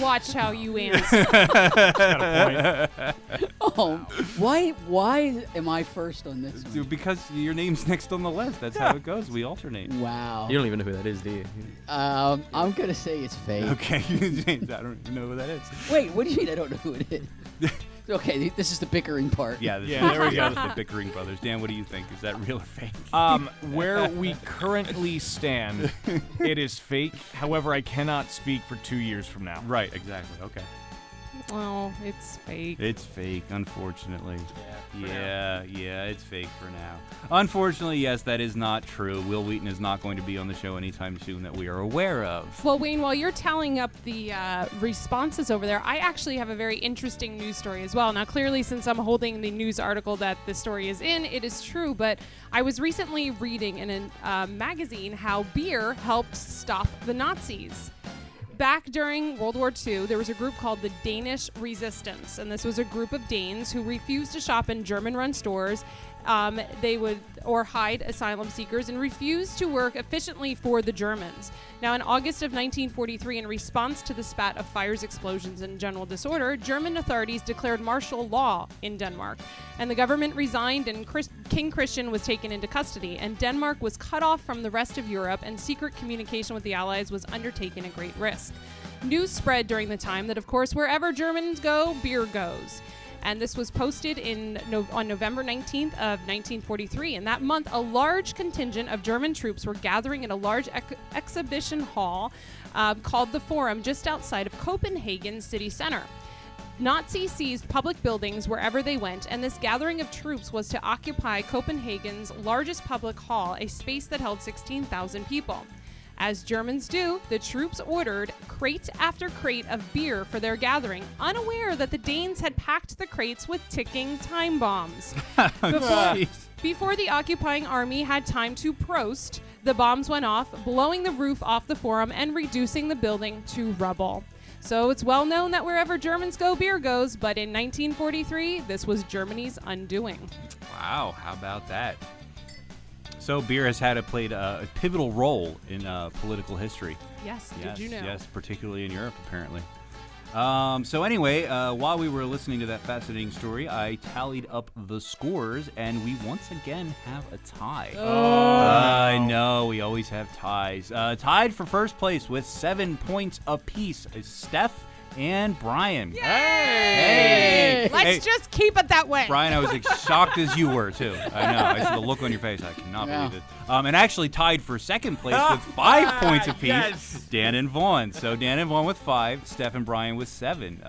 Watch how you answer. Why am I first on this one? Because your name's next on the list. That's how it goes. We alternate. Wow. You don't even know who that is, do you? I'm going to say it's fake. Okay, James, I don't even know who that is. Wait, what do you mean I don't know who it is? Okay, this is the bickering part. Yeah, there we go. The bickering brothers. Dan, what do you think? Is that real or fake? Where we currently stand, it is fake. However, I cannot speak for 2 years from now. Right, exactly. Okay. Oh, it's fake. It's fake, unfortunately. Yeah, it's fake for now. Unfortunately, yes, that is not true. Will Wheaton is not going to be on the show anytime soon that we are aware of. Well, Wayne, while you're tallying up the responses over there, I actually have a very interesting news story as well. Now, clearly, since I'm holding the news article that the story is in, it is true, but I was recently reading in a magazine how beer helped stop the Nazis. Back during World War II, there was a group called the Danish Resistance, and this was a group of Danes who refused to shop in German-run stores. They would hide asylum seekers and refused to work efficiently for the Germans. Now, in August of 1943, in response to the spat of fires, explosions, and general disorder, German authorities declared martial law in Denmark, and the government resigned, and King Christian was taken into custody, and Denmark was cut off from the rest of Europe, and secret communication with the Allies was undertaken at great risk. News spread during the time that, of course, wherever Germans go, beer goes. And this was posted on November 19th of 1943. And that month, a large contingent of German troops were gathering in a large exhibition hall called the Forum just outside of Copenhagen city center. Nazis seized public buildings wherever they went, and this gathering of troops was to occupy Copenhagen's largest public hall, a space that held 16,000 people. As Germans do, the troops ordered crate after crate of beer for their gathering, unaware that the Danes had packed the crates with ticking time bombs. Before the occupying army had time to prost, the bombs went off, blowing the roof off the Forum and reducing the building to rubble. So it's well known that wherever Germans go, beer goes, but in 1943, this was Germany's undoing. Wow, how about that? So beer has played a pivotal role in political history. Yes, did you know? Yes, particularly in Europe, apparently. So anyway, while we were listening to that fascinating story, I tallied up the scores, and we once again have a tie. I know, we always have ties. Tied for first place with 7 points apiece is Steph and Brian. Yay! Hey! Let's just keep it that way. Brian, I was as shocked as you were, too. I know. I see the look on your face. I cannot believe it. And actually tied for second place with 5 points apiece, Dan and Vaughn. So Dan and Vaughn with 5, Steph and Brian with 7.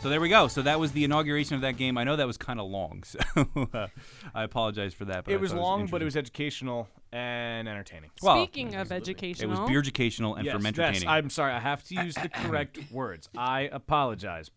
So there we go. So that was the inauguration of that game. I know that was kind of long, so I apologize for that. But It was long, but it was educational and entertaining. Speaking of educational, It was beer-educational and Yes, from yes, entertaining. I'm sorry. I have to use the correct words. I apologize.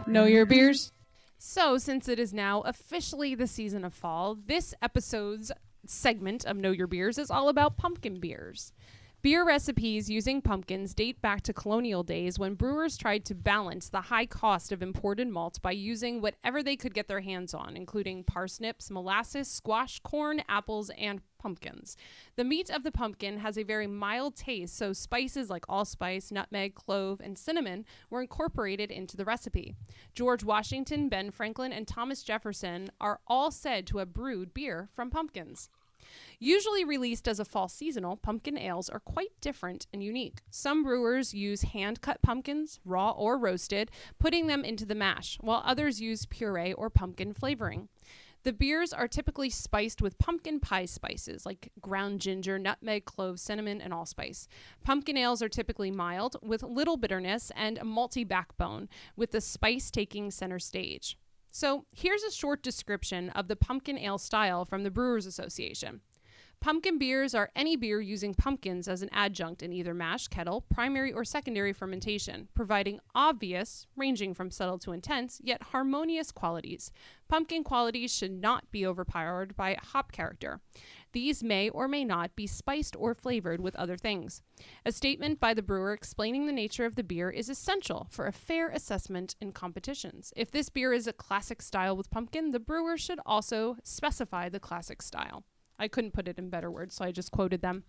Know your beers. So, since it is now officially the season of fall, this episode's segment of Know Your Beers is all about pumpkin beers. Beer recipes using pumpkins date back to colonial days when brewers tried to balance the high cost of imported malt by using whatever they could get their hands on, including parsnips, molasses, squash, corn, apples, and pumpkins. The meat of the pumpkin has a very mild taste, so spices like allspice, nutmeg, clove, and cinnamon were incorporated into the recipe. George Washington, Ben Franklin, and Thomas Jefferson are all said to have brewed beer from pumpkins. Usually released as a fall seasonal, pumpkin ales are quite different and unique. Some brewers use hand-cut pumpkins, raw or roasted, putting them into the mash, while others use puree or pumpkin flavoring. The beers are typically spiced with pumpkin pie spices like ground ginger, nutmeg, clove, cinnamon, and allspice. Pumpkin ales are typically mild, with little bitterness and a malty backbone, with the spice taking center stage. So here's a short description of the pumpkin ale style from the Brewers Association. Pumpkin beers are any beer using pumpkins as an adjunct in either mash, kettle, primary, or secondary fermentation, providing obvious, ranging from subtle to intense, yet harmonious qualities. Pumpkin qualities should not be overpowered by hop character. These may or may not be spiced or flavored with other things. A statement by the brewer explaining the nature of the beer is essential for a fair assessment in competitions. If this beer is a classic style with pumpkin, the brewer should also specify the classic style. I couldn't put it in better words, so I just quoted them.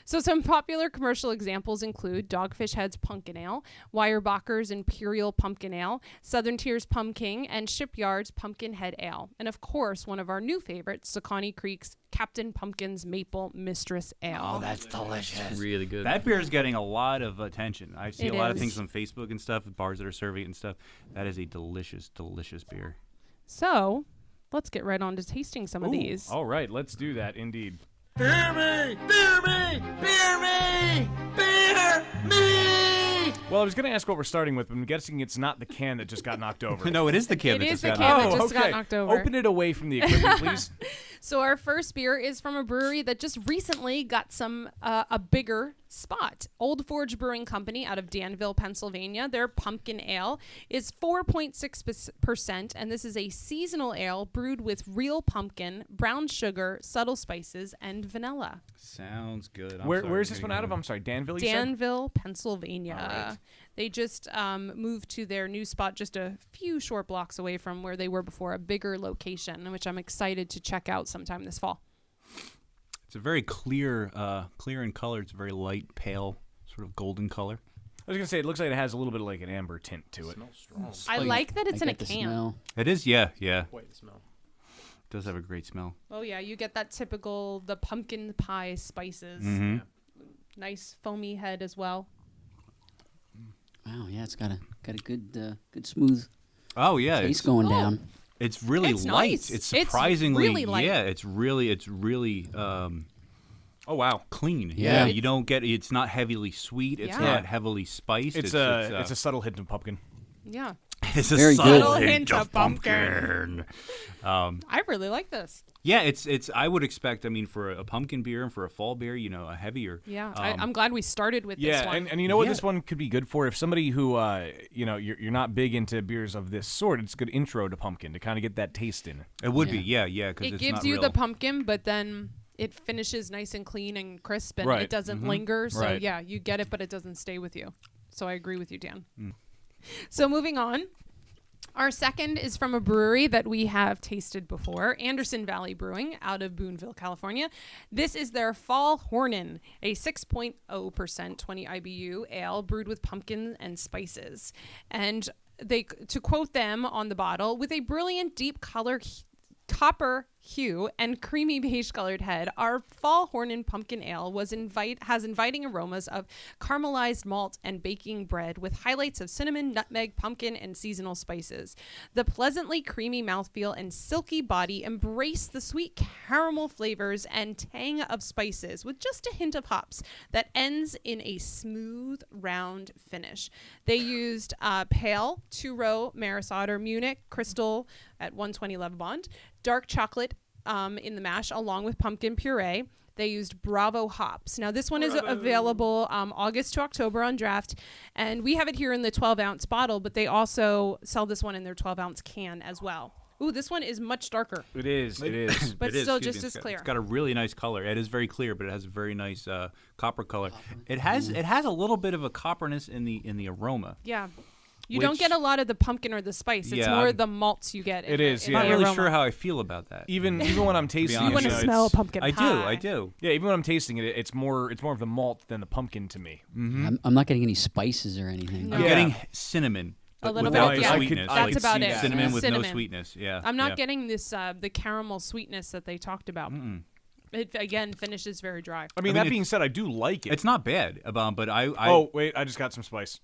So some popular commercial examples include Dogfish Head's Pumpkin Ale, Weyerbacher's Imperial Pumpkin Ale, Southern Tier's Pumpkin, and Shipyard's Pumpkin Head Ale. And of course, one of our new favorites, Saconnie Creek's Captain Pumpkin's Maple Mistress Ale. Oh, that's delicious. Really good. That beer is getting a lot of attention. I see It a lot of is. things on Facebook and stuff, bars that are serving it and stuff. That is a delicious, delicious beer. So let's get right on to tasting some of these. All right, let's do that indeed. Beer me! Beer me! Beer me! Beer me! Well, I was going to ask what we're starting with, but I'm guessing it's not the can that just got knocked over. No, it is the can It that is just the got can out. that just got knocked over. Open it away from the equipment, please. So our first beer is from a brewery that just recently got some a bigger spot. Old Forge Brewing Company out of Danville, Pennsylvania. Their pumpkin ale is 4.6%, and this is a seasonal ale brewed with real pumpkin, brown sugar, subtle spices, and vanilla. Sounds good. Where's this one out of? I'm sorry, Danville, you said? Danville, Pennsylvania. All right. They just moved to their new spot just a few short blocks away from where they were before, a bigger location, which I'm excited to check out sometime this fall. It's a very clear in color. It's a very light, pale, sort of golden color. I was going to say, it looks like it has a little bit of like an amber tint to it. I like that it's in a get the can. smell. It is, yeah. Quite the smell. It does have a great smell. Oh yeah, you get that typical the pumpkin pie spices. Mm-hmm. Nice foamy head as well. Wow, yeah, it's got a good smooth Oh yeah, taste going down. it's really It's light. nice. It's It's surprisingly really light. yeah. It's really Oh, wow. clean. Yeah. You don't get. It's not heavily sweet. It's Yeah. not heavily spiced. It's a subtle hint of pumpkin. Yeah, it's a Very good. subtle Hint of pumpkin. pumpkin. I really like this. Yeah, it's. I would expect. I mean, for a pumpkin beer and for a fall beer, a heavier. Yeah, I'm glad we started with this Yeah, one. and you know what Yeah. this one could be good for? If somebody who, you're not big into beers of this sort, it's a good intro to pumpkin to kind of get that taste in. It would be. Yeah. Yeah. Because it gives you the pumpkin, but then it finishes nice and clean and crisp, and Right. it doesn't linger. So Right. yeah, you get it, but it doesn't stay with you. So I agree with you, Dan. So moving on. Our second is from a brewery that we have tasted before, Anderson Valley Brewing out of Boonville, California. This is their Fall Hornin, a 6.0% 20 IBU ale brewed with pumpkin and spices. And they, to quote them on the bottle, with a brilliant deep color copper hue and creamy beige-colored head, our Fall Horn and Pumpkin Ale has inviting aromas of caramelized malt and baking bread with highlights of cinnamon, nutmeg, pumpkin, and seasonal spices. The pleasantly creamy mouthfeel and silky body embrace the sweet caramel flavors and tang of spices with just a hint of hops that ends in a smooth, round finish. They used pale, two-row Maris Otter Munich Crystal at 120 Bond, dark chocolate in the mash along with pumpkin puree. They used Bravo hops. Now, this one is available August to October on draft, and we have it here in the 12-ounce bottle, but they also sell this one in their 12-ounce can as well. Ooh, this one is much darker. It is. But still just as clear. It's got a really nice color. It is very clear, but it has a very nice copper color. It has a little bit of a copperness in the aroma. Yeah. You don't get a lot of the pumpkin or the spice. It's more the malts you get. It is. In Yeah. I'm the not really aroma. sure how I feel about that. Even when I'm tasting You it, want to it's- smell a pumpkin I pie. do. Yeah, even when I'm tasting it, it's more of the malt than the pumpkin to me. I'm not getting any spices or anything. No. I'm Yeah. getting cinnamon. A little without bit, the yeah. sweetness. That's about it. Cinnamon with no Cinnamon. sweetness. Yeah. I'm not getting this the caramel sweetness that they talked about. It again finishes very dry. I mean, that that being said, I do like it. It's not bad, but I Oh, wait, I just got some spice.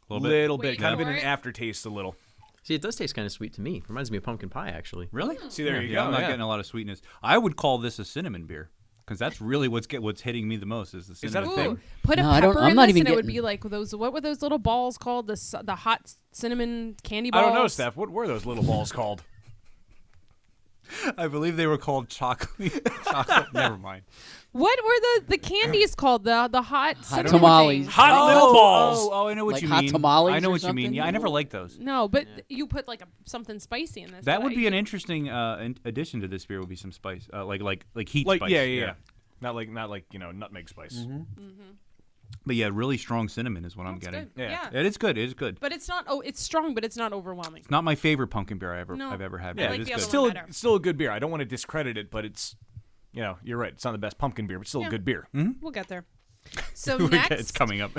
a little Little Wait bit. Kind of in for an it. aftertaste a little. See, it does taste kind of sweet to me. Reminds me of pumpkin pie, actually. Really? See, there you yeah, go, I'm not yeah. getting a lot of sweetness. I would call this a cinnamon beer because that's really what's hitting me the most is the that a cinnamon. thing? Ooh, put a No, I don't- pepper I'm in not this, even and it would getting- be like those. What were those little balls called? The hot cinnamon candy balls. I don't know, Steph. What were those little balls called? I believe they were called chocolate. Never mind. What were the candies called? The hot cinnamon tamales. things? Hot little balls. Oh, I know what Like you hot mean. tamales I know or what you mean. something? Yeah, I never liked those. No, but you put like something spicy in this. That but would I- be an interesting addition to this beer. Would be some spice, like heat Like spice. yeah. Not like nutmeg spice. But yeah, really strong cinnamon is what I'm That's getting. good. Yeah. It is good. It is good. But it's not. Oh, it's strong, but it's not overwhelming. It's not my favorite pumpkin beer I've No. ever had. I But like it is the other good. Still, better. still a good beer. I don't want to discredit it, but it's, you're right. It's not the best pumpkin beer, but still a good beer. We'll get there. So next, it's coming up.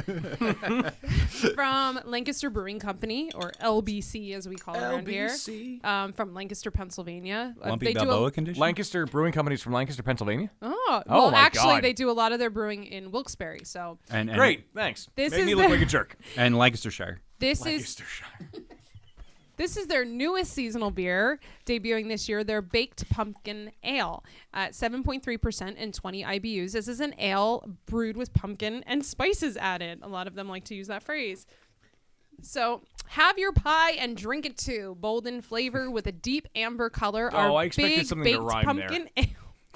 from Lancaster Brewing Company, or LBC as we call it around here, from Lancaster, Pennsylvania. Lumpy They do Balboa condition. Lancaster Brewing Company's from Lancaster, Pennsylvania. Oh, Oh well, my actually, God. they do a lot of their brewing in Wilkes-Barre. So and Great, thanks. This Made is me look the- like a jerk. And Lancastershire. this Lancastershire. is their newest seasonal beer, debuting this year. Their Baked Pumpkin Ale at 7.3% and 20 IBUs. This is an ale brewed with pumpkin and spices added. A lot of them like to use that phrase. So, have your pie and drink it too. Bold in flavor with a deep amber color. Oh, Our I expected big something to baked rhyme pumpkin ale.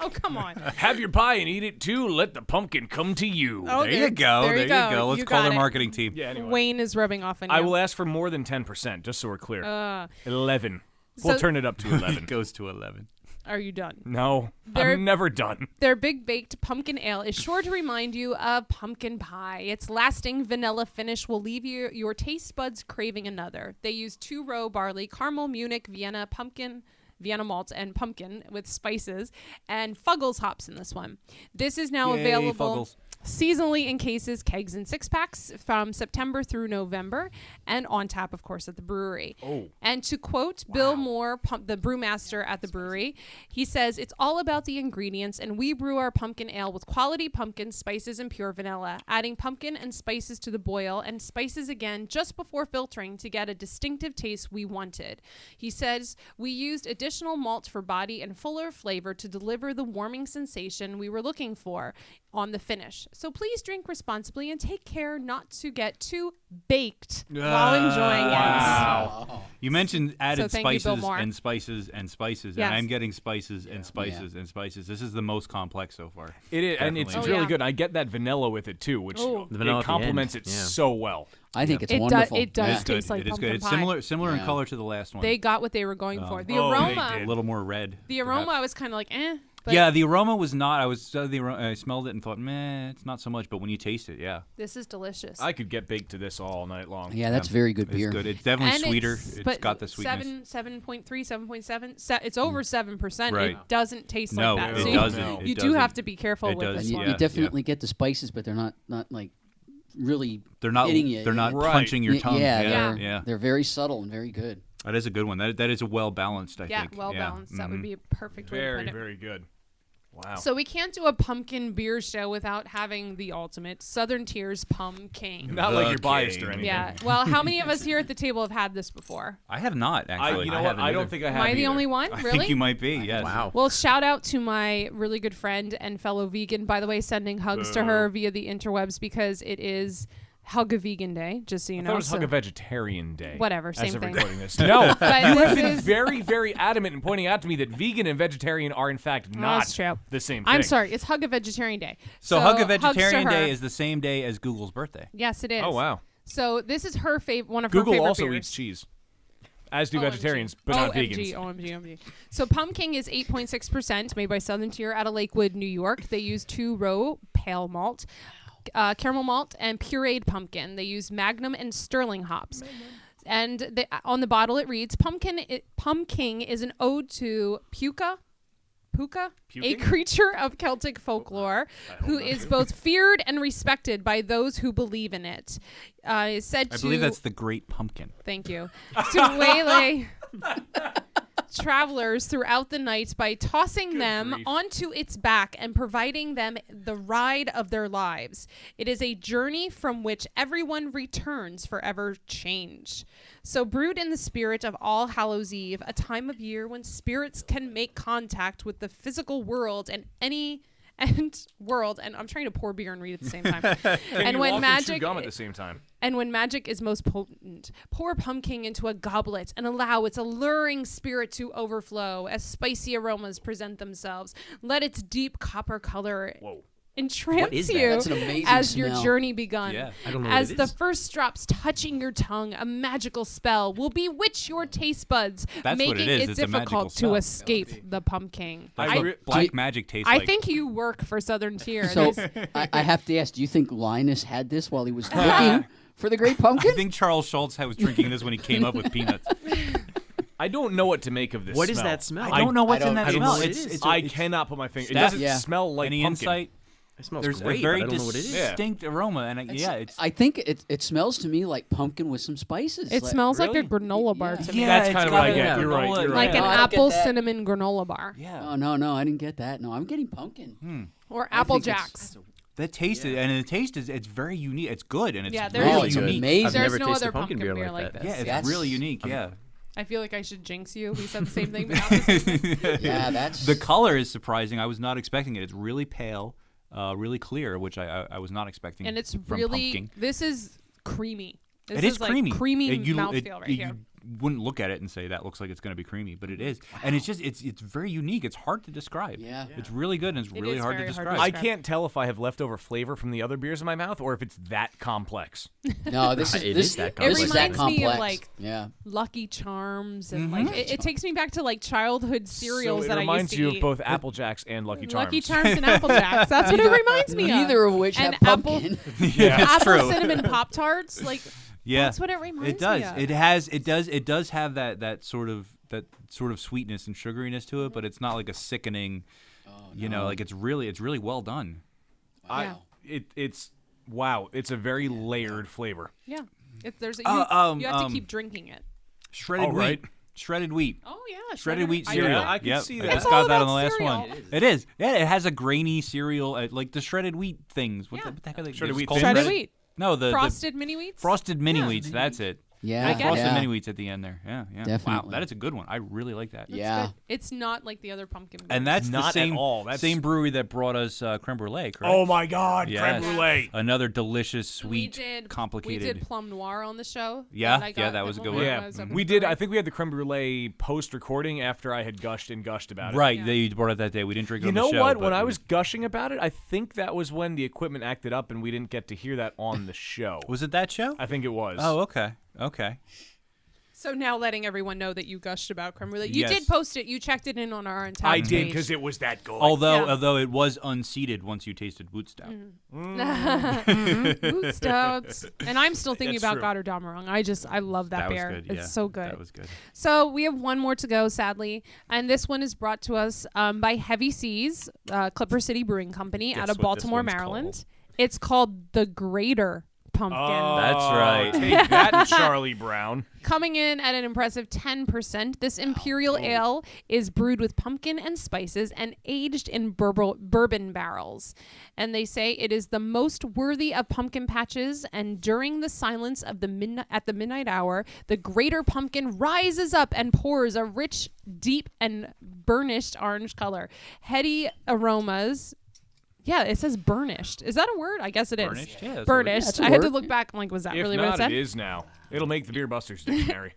Oh, come on. Have your pie and eat it too. Let the pumpkin come to you. Oh, There you go. there There you you go. go. Let's You call got their it. marketing team. Yeah, anyway. Wayne is rubbing off on you. I will ask for more than 10%, just so we're clear. 11. We'll so- turn it up to 11. It goes to 11. Are you done? No, They're- I'm never done. Their big baked pumpkin ale is sure to remind you of pumpkin pie. Its lasting vanilla finish will leave your taste buds craving another. They use 2-row barley, caramel, Munich, Vienna malt, and pumpkin with spices, and Fuggles hops in this one. This is now Yay, available Fuggles. seasonally in cases, kegs, and 6-packs from September through November, and on tap, of course, at the brewery. Oh. And to quote Bill Moore, the brewmaster at the brewery, he says, "It's all about the ingredients, and we brew our pumpkin ale with quality pumpkin, spices, and pure vanilla, adding pumpkin and spices to the boil, and spices again just before filtering to get a distinctive taste we wanted." He says, "We used additional malt for body and fuller flavor to deliver the warming sensation we were looking for on the finish. So please drink responsibly and take care not to get too baked while enjoying it." Wow. You mentioned added thank you, Bill spices Moore. and spices and spices, Yes. and I'm getting spices and spices and spices. This is the most complex so far. It is, and it's Definitely. really yeah. good. I get that vanilla with it too, which Oh. The vanilla it at the complements end, it yeah. so well. I think it's It wonderful. it does It is good. taste like It is pumpkin good. It's pie. similar in Yeah. color to the last one. They got what they were going for. The Oh, they aroma, did. a little more red. the aroma, perhaps. I was kind of like, But Yeah, the aroma was not. I smelled it and thought, meh, it's not so much. But when you taste it, yeah, this is delicious. I could get baked to this all night long. Yeah, that's very good it's beer. good. It's definitely And sweeter. It's It's got the sweetness. 7.3, 7.7. It's over 7%. Right. It doesn't taste No, like that. it So doesn't. No. You It do doesn't. have to be careful It with does, this And one. you yeah. definitely get the spices, but they're not like really They're not. hitting you. They're not Right. punching your tongue. Yeah, Yeah. they're very subtle and very good. That is a good one. That is a well balanced. I Yeah, think. well balanced. That would Mhm. be a perfect way to Very, put it. very good. Wow. So we can't do a pumpkin beer show without having the ultimate Southern Tier's Pumpkin. Not like you're Okay. biased or anything. Yeah. Well, how many of us here at the table have had this before? I have not actually. You know what? haven't I don't either. think I have Am I the either. only one? I Really? think you might be. Yes. Wow. Well, shout out to my really good friend and fellow vegan, by the way, sending hugs to her via the interwebs because it is Hug a Vegan Day, just so you I know. thought it was so- Hug a Vegetarian Day. Whatever, as same of thing. recording this. No, But you have this been is- very, very adamant in pointing out to me that vegan and vegetarian are in fact not that's true. the same thing. I'm sorry, it's Hug a Vegetarian Day. So Hug a hugs to Vegetarian her. Day is the same day as Google's birthday. Yes, it is. Oh, wow. So this is her one of her Google favorite also beers. eats cheese, as do OMG. vegetarians, but not OMG, vegans. OMG. So Pumpkin is 8.6% made by Southern Tier out of Lakewood, New York. They use 2-row pale malt, caramel malt, and pureed pumpkin. They use Magnum and Sterling hops. And on the bottle it reads, Pumpkin is an ode to Puka, a Puking? creature of Celtic folklore who is both feared and respected by those who believe in it. Is said I to believe that's the Great Pumpkin. Thank you. To waylay travelers throughout the night by tossing them grief. onto its back and providing them the ride of their lives. It is a journey from which everyone returns forever changed. So brewed in the spirit of All Hallows Eve, a time of year when spirits can make contact with the physical world and I'm trying to pour beer and read at the same time. Can and you when walk and chew magic gum at the same time? And when magic is most potent, pour pumpkin into a goblet and allow its alluring spirit to overflow as spicy aromas present themselves. Let its deep copper color entrance is that? you That's an amazing as your smell. journey begun. Yeah. I don't know As what it the is. first drops touching your tongue, a magical spell will bewitch your taste buds, That's what making it is. it It's a magical difficult to spell. escape the pumpkin. That's I- what black magic tastes I like. think you work for Southern Tier. So There's- I have to ask, do you think Linus had this while he was looking for the Great Pumpkin? I think Charles Schultz was drinking this when he came up with peanuts. I don't know what to make of this What smell. is that smell? I don't know what's in that I don't know smell. what it It's, is. it's, I it's- cannot put my finger. It Steph? doesn't Yeah. smell like any pumpkin. insight? It smells There's great, a very but I don't know what it is. distinct aroma, and I think it smells to me like pumpkin with some spices. it like, smells like a really? granola bar to me. That's it's kind of got what I a get. You're right. granola- You're Like right. an No, I don't get apple that. cinnamon granola bar. Yeah. Oh no, I didn't get that. No, I'm getting pumpkin. Or I Apple think it's- Jacks. That taste is, and the taste is, it's very unique. It's good, and it's Yeah, there's- really Oh, it's unique. amazing. I've There's never no tasted other pumpkin beer beer like like that. this. Yeah, it's That's- really unique. Yeah. I feel like I should jinx you. We said the same thing. But not the same thing. Yeah, that's The color is surprising. I was not expecting it. It's really pale, really clear, which I was not expecting. And it's from really, pumpkin. this is creamy. This It is like creamy. creamy It- you- mouthfeel right you here. wouldn't look at it and say that looks like it's going to be creamy, but it is. And it's just it's very unique. It's hard to describe. Yeah. It's really good and it's It really is hard to very hard to describe. I describe. can't tell if I have leftover flavor from the other beers in my mouth or if it's that complex. no. This is It this, is that this is that complex. It reminds me of, complex. like, yeah. Lucky Charms and Mm-hmm. like it takes me back to like childhood cereals so it that I reminds used to you eat. of both Apple Jacks and Lucky Charms. Lucky Charms and Apple Jacks. That's what it reminds me of. Neither of which And have pumpkin. Yeah. It's Apple true. cinnamon Pop Tarts. Like Yeah, that's what it reminds it does. me of. It does have that sort of sweetness and sugariness to it, but it's not like a sickening. You know, like it's really well done. Yeah. It's wow. It's a very layered flavor. Yeah. There's Uh, you have to keep drinking it. Shredded All wheat. right. Shredded wheat. Oh yeah. Shredded wheat I cereal. know. I can Yep. see I that. just It's all got that on the about last cereal. one. It is. Yeah, it has a grainy cereal, like the shredded wheat things. Yeah. What the heck are they? Shredded it's wheat called thins? Shredded wheat. No, the Frosted mini wheats. frosted mini Yeah. wheats. That's it. Yeah, I get it. Frosted yeah. mini wheats at the end there. Yeah, yeah. Wow, Definitely. that is a good one. I really like that. That's Yeah. good. It's not like the other pumpkin beers. And that's Not the at same all. That's- same brewery that brought us creme brulee, correct? Oh my God, Yes. creme brulee. Another delicious, sweet, we did complicated. Plum Noir on the show. Yeah, I yeah, got that was a good when one. I Yeah, was up we in did. Missouri. I think we had the creme brulee post-recording after I had gushed about it. Right, Yeah. they brought it that day. We didn't drink it You on know the show. what? but When I we- was gushing about it, I think that was when the equipment acted up and we didn't get to hear that on the show. was it that show? I think it was. Oh, okay, okay. So now letting everyone know that you gushed about creme brulee. You Yes. did post it. You checked it in on our entire I did page. because it was that good. Although it was unseated once you tasted boot stout. Boot stouts. And I'm still thinking That's about true. Goddard I love that, That was beer. good. It's Yeah, so good. That was good. So we have one more to go, sadly, and this one is brought to us by Heavy Seas, Clipper City Brewing Company, out Guess of what this Baltimore, one's Maryland. called? It's called the Greater pumpkin. That's right. Take that, Charlie Brown. Coming in at an impressive 10%, this imperial ale is brewed with pumpkin and spices and aged in bourbon barrels. And they say it is the most worthy of pumpkin patches, and during the silence of at the midnight hour, the greater pumpkin rises up and pours a rich, deep, and burnished orange color. Heady aromas. Yeah, it says burnished. Is that a word? I guess it is. Burnished? Yeah, that's a word. Burnished. That's a I had to word. look back. I'm like, was that If really not, what it said? it is now. It'll make the Beer Busters dictionary.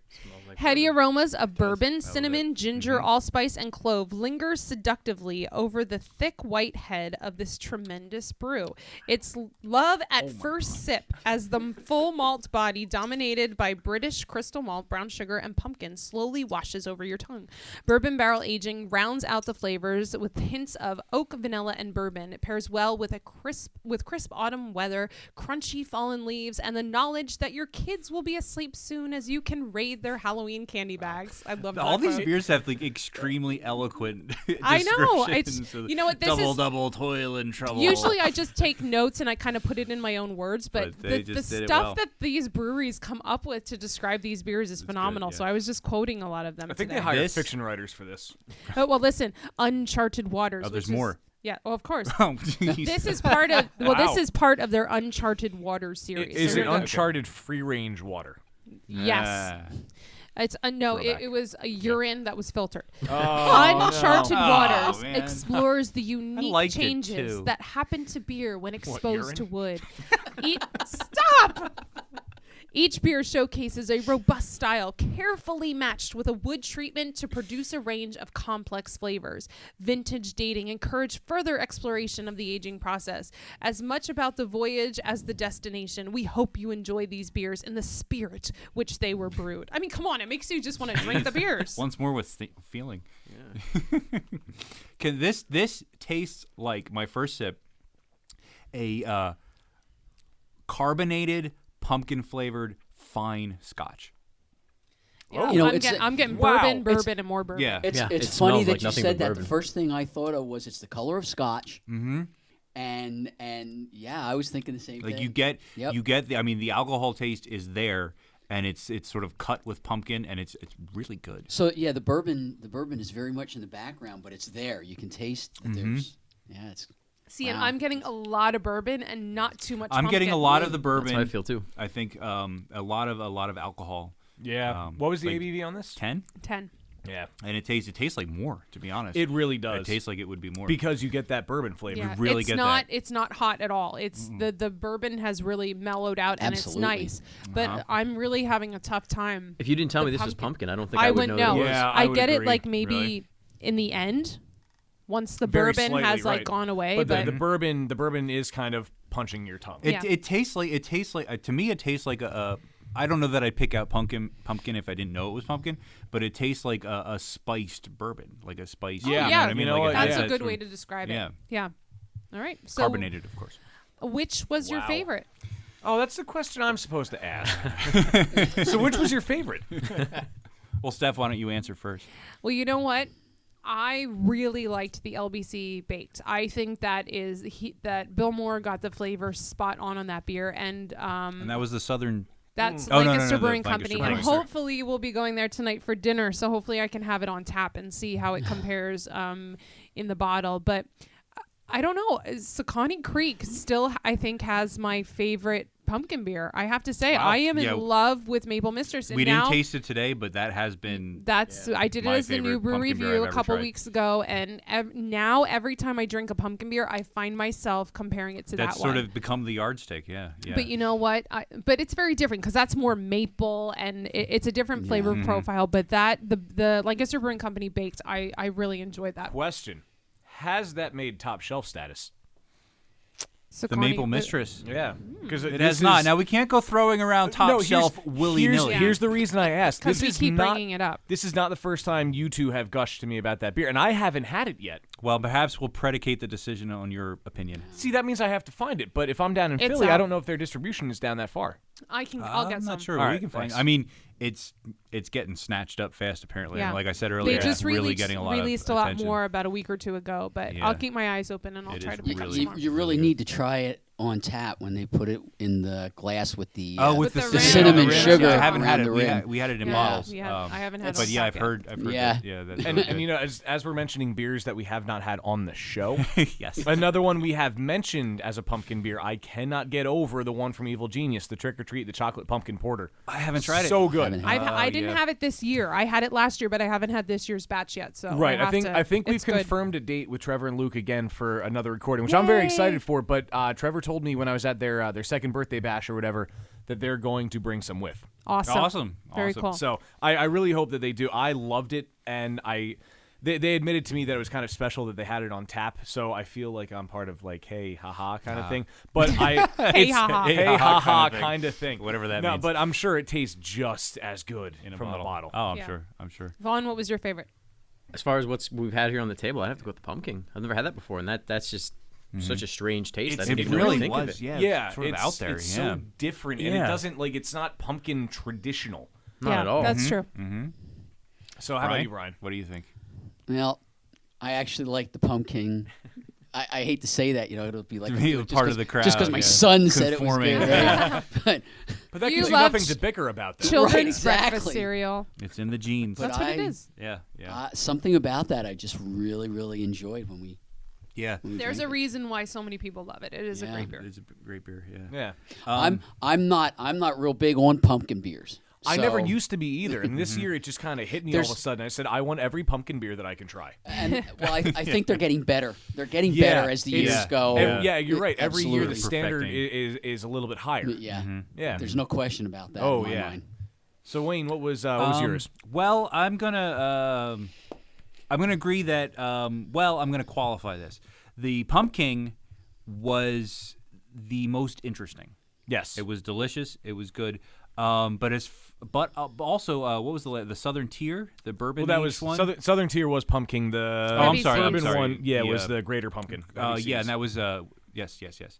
Heady aromas of bourbon, cinnamon, ginger, allspice, and clove linger seductively over the thick white head of this tremendous brew. It's love at first sip as the full malt body, dominated by British crystal malt, brown sugar, and pumpkin, slowly washes over your tongue. Bourbon barrel aging rounds out the flavors with hints of oak, vanilla, and bourbon. It pairs well with crisp autumn weather, crunchy fallen leaves, and the knowledge that your kids will be asleep soon as you can raid their Halloween candy bags. I love that. All these quote. beers have like extremely eloquent I know. descriptions It's of you know what this is. double toil and trouble. Usually I just take notes and I kind of put it in my own words, but But they the just did it stuff well. that these breweries come up with to describe these beers is phenomenal. yeah. So I was just quoting a lot of them I think today. they hired This- fiction writers for this. Oh, well, listen, Uncharted Waters. Oh, there's which is- more. Yeah, well, of course. Oh, This is part of Wow. this is part of their Uncharted Waters series. Is So it they're- uncharted free-range water? Yes. Ah. It's no, Throwback. it was a urine that was filtered. Oh, Uncharted no. Waters Oh, man. explores the unique liked it, changes too. that happen to beer when exposed to urine? wood. Stop! Each beer showcases a robust style, carefully matched with a wood treatment to produce a range of complex flavors. Vintage dating encouraged further exploration of the aging process. As much about the voyage as the destination, we hope you enjoy these beers in the spirit which they were brewed. I mean, come on, it makes you just want to drink the beers. Once more with feeling. Yeah. Can this tastes like my first sip? A carbonated, pumpkin flavored, fine Scotch. Yeah, You know, I'm getting wow. bourbon, and more bourbon. Yeah. It's Yeah, it's it funny smells that like you nothing said but that. The bourbon. first thing I thought of was it's the color of Scotch, Mm-hmm. and yeah, I was thinking the same Like thing. you get Yep. the alcohol taste is there, and it's sort of cut with pumpkin, and it's really good. So yeah, the bourbon is very much in the background, but it's there. You can taste that there's it's. See, and Wow. I'm getting a lot of bourbon and not too much I'm getting a pumpkin. lot of the bourbon. That's how I feel too. I think a lot of alcohol. Yeah. What was the like ABV on this? 10, 10. Yeah. and it tastes like more. To be honest, It really does. It tastes like it would be more. Because you get that bourbon flavor. Yeah, really it's get not that. it's not hot at all. It's the bourbon has really mellowed out and Absolutely. it's nice. But I'm really having a tough time. If you didn't tell The me this was pumpkin- pumpkin, I don't think I would wouldn't know. know. That it was. Yeah, I I would get it agree. like maybe Really? in the end, once the Very bourbon slightly, has like right. gone away. But But, the bourbon is kind of punching your tongue. Yeah. It tastes like to me it tastes like a I don't know that I'd pick out pumpkin if I didn't know it was pumpkin, but it tastes like a spiced bourbon, like a spiced. Yeah, you know yeah. what I mean? You know Like what? it has that's a that good sort way of to describe yeah. it. Yeah. All right. So carbonated, of course. which was your Wow. favorite? Oh, that's the question I'm supposed to ask. So which was your favorite? Well, Steph, why don't you answer first? Well, you know what? I really liked the LBC baked. I think that that Bill Moore got the flavor spot on that beer, and And that was the Southern. that's Oh, no, no, Lancaster no, the Brewing Lancaster Company, Brewing and Company. hopefully we'll be going there tonight for dinner. So hopefully I can have it on tap and see how it compares in the bottle. But I don't know. Saconnie Creek still, I think, has my favorite pumpkin beer. I have to say, Wow. I am Yeah. in love with Maple Mistress. And We now, didn't taste it today, but that has been. I did it my as the new favorite brew pumpkin beer review I've a ever couple tried. weeks ago, and now every time I drink a pumpkin beer, I find myself comparing it to That's that sort one. of become the yardstick. Yeah. But you know what? But it's very different because that's more maple and it's a different flavor Mm-hmm. profile. But the Lancaster Brewing Company baked, I really enjoyed that. Question: has that made top shelf status? the Saconnie- Maple Mistress. Yeah, because It has not. Now we can't go throwing around top shelf willy nilly. Here's the reason I asked. Because This we is keep not. bringing it up. This is not the first time you two have gushed to me about that beer, and I haven't had it yet. Well, perhaps we'll predicate the decision on your opinion. See, that means I have to find it. But if I'm down in It's Philly, I out. don't know if their distribution is down that far. I'll get I'm some. not sure. All we right, can find. thanks. I mean, it's getting snatched up fast. Apparently, Yeah. and like I said earlier, They just it's really getting a lot released of a lot attention. more about a week or two ago, but Yeah. I'll keep my eyes open and I'll It try is to pick up really- some You, more. you really need to try it on tap when they put it in the glass with the With the cinnamon rim. sugar. I haven't had around it. the We rim. we had it in Yeah, bottles. I haven't had it But on yeah, tap I've yet. heard Yeah. that. Yeah, that's And you know, as we're mentioning beers that we have not had on the show, yes. another one we have mentioned as a pumpkin beer, I cannot get over the one from Evil Genius, the Trick or Treat, the chocolate pumpkin porter. I haven't tried it. So good. Haven't I didn't yeah. have it this year. I had it last year, but I haven't had this year's batch yet. So Right. I have think we've it's good. confirmed a date with Trevor and Luke again for another recording, which I'm very excited for. But Trevor told me when I was at their second birthday bash or whatever that they're going to bring some with. Awesome. Very Awesome. cool. So I really hope that they do. I loved it, and they admitted to me that it was kind of special that they had it on tap. So I feel like I'm part of like, hey, haha, kind of thing. But Hey, haha. hey, haha haha, kind of thing. kind of thing. Whatever that no, means. but I'm sure it tastes just as good In a from the bottle. Oh, I'm Yeah. sure. I'm sure. Vaughn, what was your favorite? As far as we've had here on the table, I'd have to go with the pumpkin. I've never had that before, and that's just such a strange taste. I It's- didn't it even really think of was. it. Yeah. Yeah, Sort of it's out there. It's yeah. so different, and it Yeah. doesn't like it's not pumpkin traditional. Not at all. That's true. So how about Brian? you, Brian? What do you think? Well, I actually like the pumpkin. I hate to say that, it'll be like Be just part of 'cause- the crowd, just because my yeah. son said it was Conforming. good. Right? But But that You gives you love nothing to bicker about. Though. Children's Right, breakfast exactly. cereal. It's in the genes. But That's what it I- is. Yeah. Yeah. something about that I just really, really enjoyed when we. yeah. There's a drank it. reason why so many people love it. It is a Yeah. great beer. It's a great beer. Yeah. Yeah. I'm not real big on pumpkin beers. I never So- used to be either, and this year it just kind of hit me all of a There's- sudden. I said, I want every pumpkin beer that I can try. And well, I think they're getting better. They're getting Yeah, better as the it's- years go. And yeah, you're right. Every year the Absolutely. standard Perfecting. is a little bit higher. Yeah. Yeah. There's no question about that. Oh, in my yeah. mind. So Wayne, what was yours? Well, I'm gonna agree that. I'm gonna qualify this. The pumpkin was the most interesting. Yes. It was delicious. It was good. But also, what was the Southern Tier, the bourbon? Well, that was one. Southern Tier was pumpkin. The Oh, I'm sorry. bourbon I'm sorry. one, yeah, The, was the Greater Pumpkin. Yeah, and that was yes.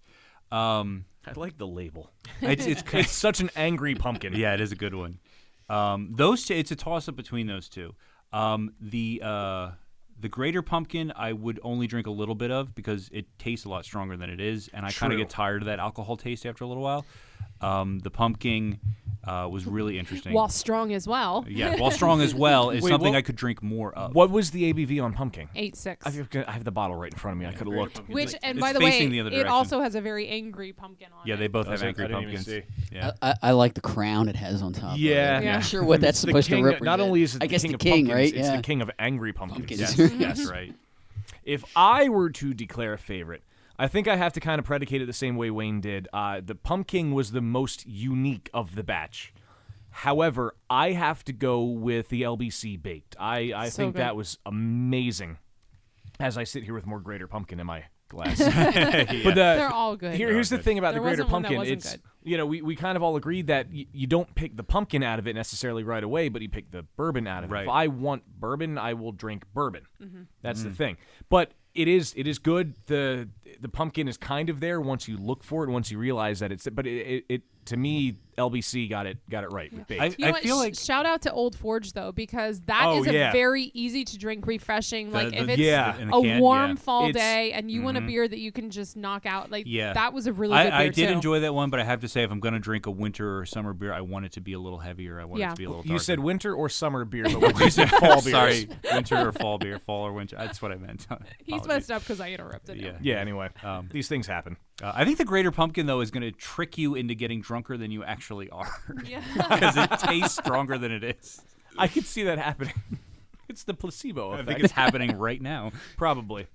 I like the label. It's It's such an angry pumpkin. yeah, it is a good one. Those two, it's a toss up between those two. The Greater Pumpkin, I would only drink a little bit of because it tastes a lot stronger than it is, and I kind of True. get tired of that alcohol taste after a little while. The pumpkin was really interesting. While strong as well. Yeah, while strong as well is Wait, something what- I could drink more of. What was the ABV on pumpkin? 8.6. I have the bottle right in front of me. I could have looked. Which, and It's by the way, facing the other it direction. also has a very angry pumpkin on Yeah, it. they both have Does it? angry I didn't even pumpkins. see. Yeah. I like the crown it has on top. Yeah. Of it. Yeah. I'm not sure what that's The supposed king, to represent. not only is it I the guess king the of king, pumpkins, right? it's Yeah. the king of angry pumpkins. Pumpkins. Yes, right. If I were to declare a favorite, I think I have to kind of predicate it the same way Wayne did. The pumpkin was the most unique of the batch. However, I have to go with the LBC baked. I So think good. that was amazing. As I sit here with more Greater Pumpkin in my glass. Yeah. But They're all good. here's the thing about There the Greater wasn't one that Pumpkin. wasn't It's good. we kind of all agreed that you don't pick the pumpkin out of it necessarily right away, but you pick the bourbon out of it. Right. If I want bourbon, I will drink bourbon. Mm-hmm. That's the thing. But it is good. The pumpkin is kind of there once you look for it, once you realize that it's. But it to me, LBC got it right with baked. You know I what? feel like Shout out to Old Forge though, because that Oh, is a yeah. very easy to drink, refreshing. Like if it's yeah. in the a can, warm yeah. fall It's- day and you want a beer that you can just knock out, like Yeah. that was a really good beer I did too. enjoy that one, but I have to say, if I'm going to drink a winter or summer beer, I want it to be a little heavier. I want it Yeah. to be a little You darker. said winter or summer beer, but you said fall beers. Sorry, winter or fall beer, fall or winter. That's what I meant. He's Apologies. messed up because I interrupted Yeah. him. Yeah. Anyway, these things happen. I think the Greater Pumpkin, though, is going to trick you into getting drunker than you actually are. Yeah. Because it tastes stronger than it is. I could see that happening. It's the placebo I effect. think it's happening right now. Probably.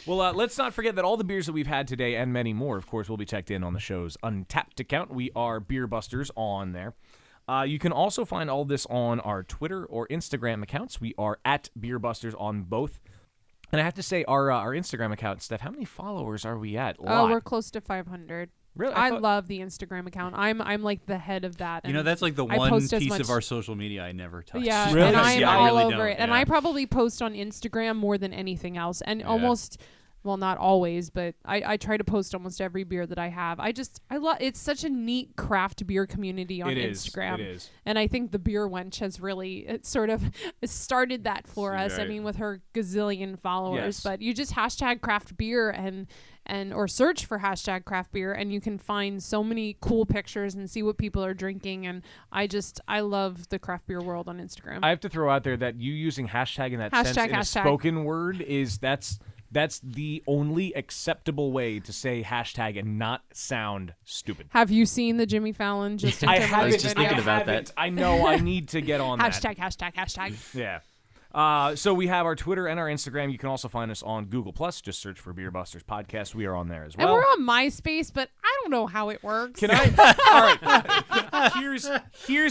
Well, let's not forget that all the beers that we've had today and many more, of course, will be checked in on the show's Untapped account. We are Beer Busters on there. You can also find all this on our Twitter or Instagram accounts. We are at Beer Busters on both. And I have to say, our Instagram account, Steph, how many followers are we at? Oh, we're close to 500. Really? I thought- love the Instagram account. I'm like the head of that. You know, and that's like the I one post as piece much- of our social media I never touch. Yeah, Really? and I'm Yeah, I all really over don't, it. And yeah. I probably post on Instagram more than anything else. And almost well, not always, but I try to post almost every beer that I have. I love, it's such a neat craft beer community on Instagram. It is. And I think the Beer Wench has really sort of started that for us. I Right. mean, with her gazillion followers, Yes. but you just hashtag craft beer and or search for hashtag craft beer, and you can find so many cool pictures and see what people are drinking. And I love the craft beer world on Instagram. I have to throw out there that you using hashtag in that sense in a Hashtag. spoken word that's the only acceptable way to say hashtag and not sound stupid. Have you seen the Jimmy Fallon just I haven't. just thinking about that. I know. I need to get on that. hashtag. Yeah. So we have our Twitter and our Instagram. You can also find us on Google+. Just search for Beer Busters Podcast. We are on there as well. And we're on MySpace, but I don't know how it works. Can I? All right. Here's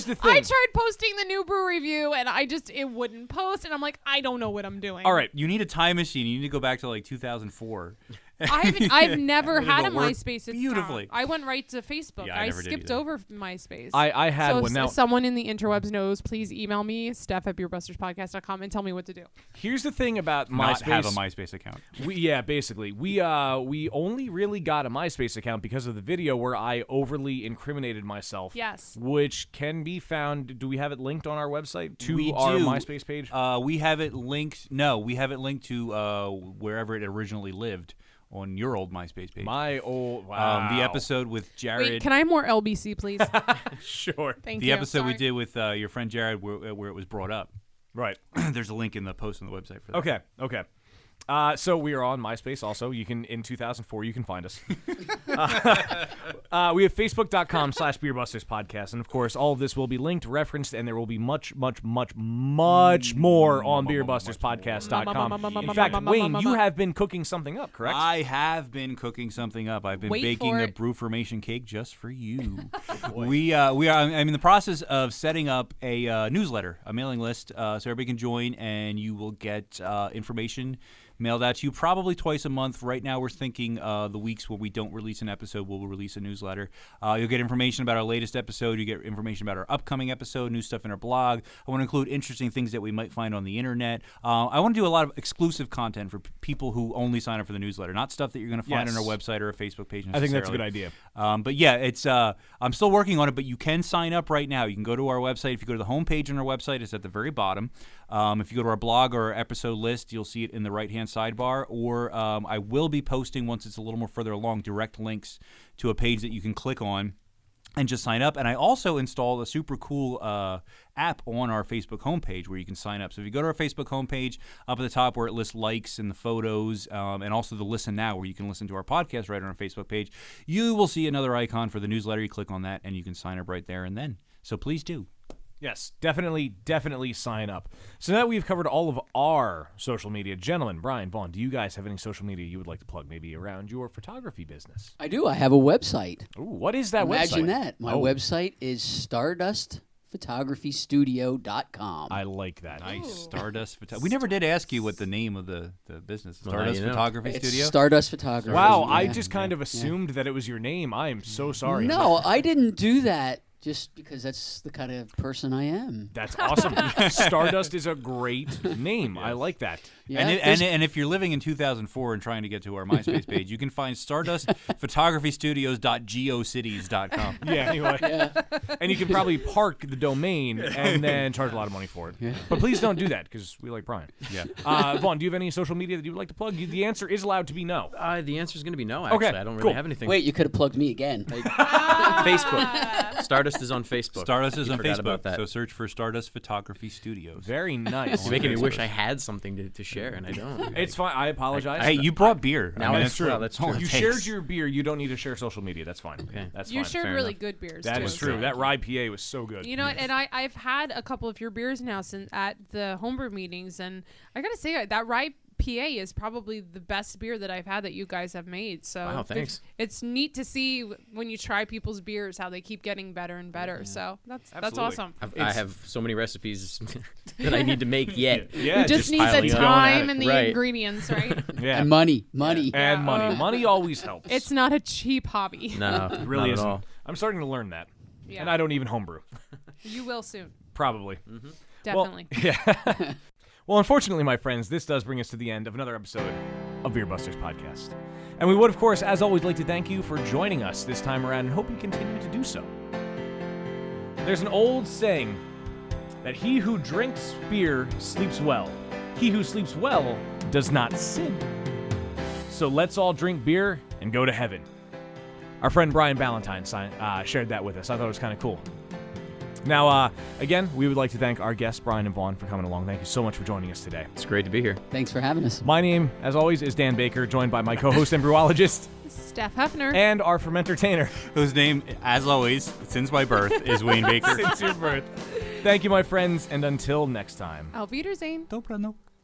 the thing. I tried posting the new brew review, and it wouldn't post, and I'm like, I don't know what I'm doing. All right. You need a time machine. You need to go back to like 2004. I've never had a It'll work MySpace account. beautifully. I went right to Facebook. Yeah, I I never did skipped either. over MySpace. I had so one. Now, someone in the interwebs knows, please email me, Steph@beerbusterspodcast.com, and tell me what to do. here's the thing about Not MySpace. have a MySpace account. Basically, we only really got a MySpace account because of the video where I overly incriminated myself. Yes. Which can be found. Do we have it linked on our website to We our do. MySpace page? We have it linked. No, we have it linked to wherever it originally lived on your old MySpace page. My old wow. The episode with Jared. Wait, can I have more LBC, please? Sure. Thank the you. episode we Sorry. did with your friend Jared, where it was brought up. Right. There's a link in the post on the website for that. Okay. So we are on MySpace also. You can, in 2004, you can find us. We have Facebook.com/BeerBustersPodcast. And of course, all of this will be linked, referenced, and there will be much more on BeerBustersPodcast.com. In fact, Wayne, you have been cooking something up, correct? I have been cooking something up. I've been Wait baking for a it. Brewformation cake just for you. we are. I'm in the process of setting up a newsletter, a mailing list, so everybody can join, and you will get information mailed out to you probably twice a month. Right now, we're thinking the weeks where we don't release an episode, we'll release a newsletter. You'll get information about our latest episode. You get information about our upcoming episode, new stuff in our blog. I want to include interesting things that we might find on the internet. I want to do a lot of exclusive content for people who only sign up for the newsletter, not stuff that you're going to find on our website or a Facebook page necessarily. I think that's a good idea. But yeah, it's I'm still working on it, but you can sign up right now. You can go to our website. If you go to the homepage on our website, it's at the very bottom. If you go to our blog or our episode list, you'll see it in the right-hand sidebar. Or I will be posting, once it's a little more further along, direct links to a page that you can click on and just sign up. And I also installed a super cool app on our Facebook homepage where you can sign up. So if you go to our Facebook homepage, up at the top where it lists likes and the photos, and also the Listen Now where you can listen to our podcast right on our Facebook page, you will see another icon for the newsletter. You click on that and you can sign up right there and then. So please do. Yes, definitely sign up. So now that we've covered all of our social media, gentlemen, Brian, Vaughn, do you guys have any social media you would like to plug, maybe around your photography business? I do. I have a website. Ooh, what is that website? Imagine that. My website is stardustphotographystudio.com. I like that. Nice. Stardust Photography. We never did ask you what the name of the business is. Well, Stardust you know. Photography It's Studio? Stardust Photography. Wow, I Yeah. just kind of assumed that it was your name. I am so sorry. No, I didn't do that just because that's the kind of person I am. That's awesome. Stardust is a great name. I like that. Yeah, And if you're living in 2004 and trying to get to our MySpace page, you can find stardustphotographystudios.geocities.com. Yeah, anyway. And you can probably park the domain and then charge a lot of money for it. But please don't do that because we like Brian. Yeah. Vaughn, do you have any social media that you would like to plug? The answer is allowed to be no. The answer is going to be no, actually. Okay, I don't cool. really have anything. Wait, you could have plugged me again. Facebook. Stardust is on Facebook. Stardust is You on forgot Facebook, about that. so search for Stardust Photography Studios. Very nice. You're making me wish I had something to share, and I don't. It's fine. I apologize. Hey, you brought beer. Now I mean, it's true. Well, that's true. You shared your beer. You don't need to share social media. That's fine. Okay. That's You fine. shared fair really enough. good beers. That too, is so true. thank That you. rye PA was so good. You know what? And I've had a couple of your beers now since at the homebrew meetings, and I gotta say that rye PA is probably the best beer that I've had that you guys have made. So Wow, thanks. It's neat to see when you try people's beers how they keep getting better and better. So that's Absolutely. awesome. I have so many recipes that I need to make yet. Yeah, We just need the piling up. time and the Right. ingredients, right? Yeah. And money. And money. Money always helps. It's not a cheap hobby. No, It really not isn't. at all. I'm starting to learn that. Yeah. And I don't even homebrew. You will soon. Probably. Definitely. Well, unfortunately, my friends, this does bring us to the end of another episode of Beer Busters Podcast. And we would, of course, as always, like to thank you for joining us this time around and hope you continue to do so. There's an old saying that he who drinks beer sleeps well. He who sleeps well does not sin. So let's all drink beer and go to heaven. Our friend Brian Ballantyne shared that with us. I thought it was kind of cool. Now, again, we would like to thank our guests, Brian and Vaughn, for coming along. Thank you so much for joining us today. It's great to be here. Thanks for having us. My name, as always, is Dan Baker, joined by my co-host and brewologist, Steph Hefner. and our fermentertainer. Whose name, as always, since my birth, is Wayne Baker. Since your birth. Thank you, my friends, and until next time. Auf Wiedersehen. Dobrano.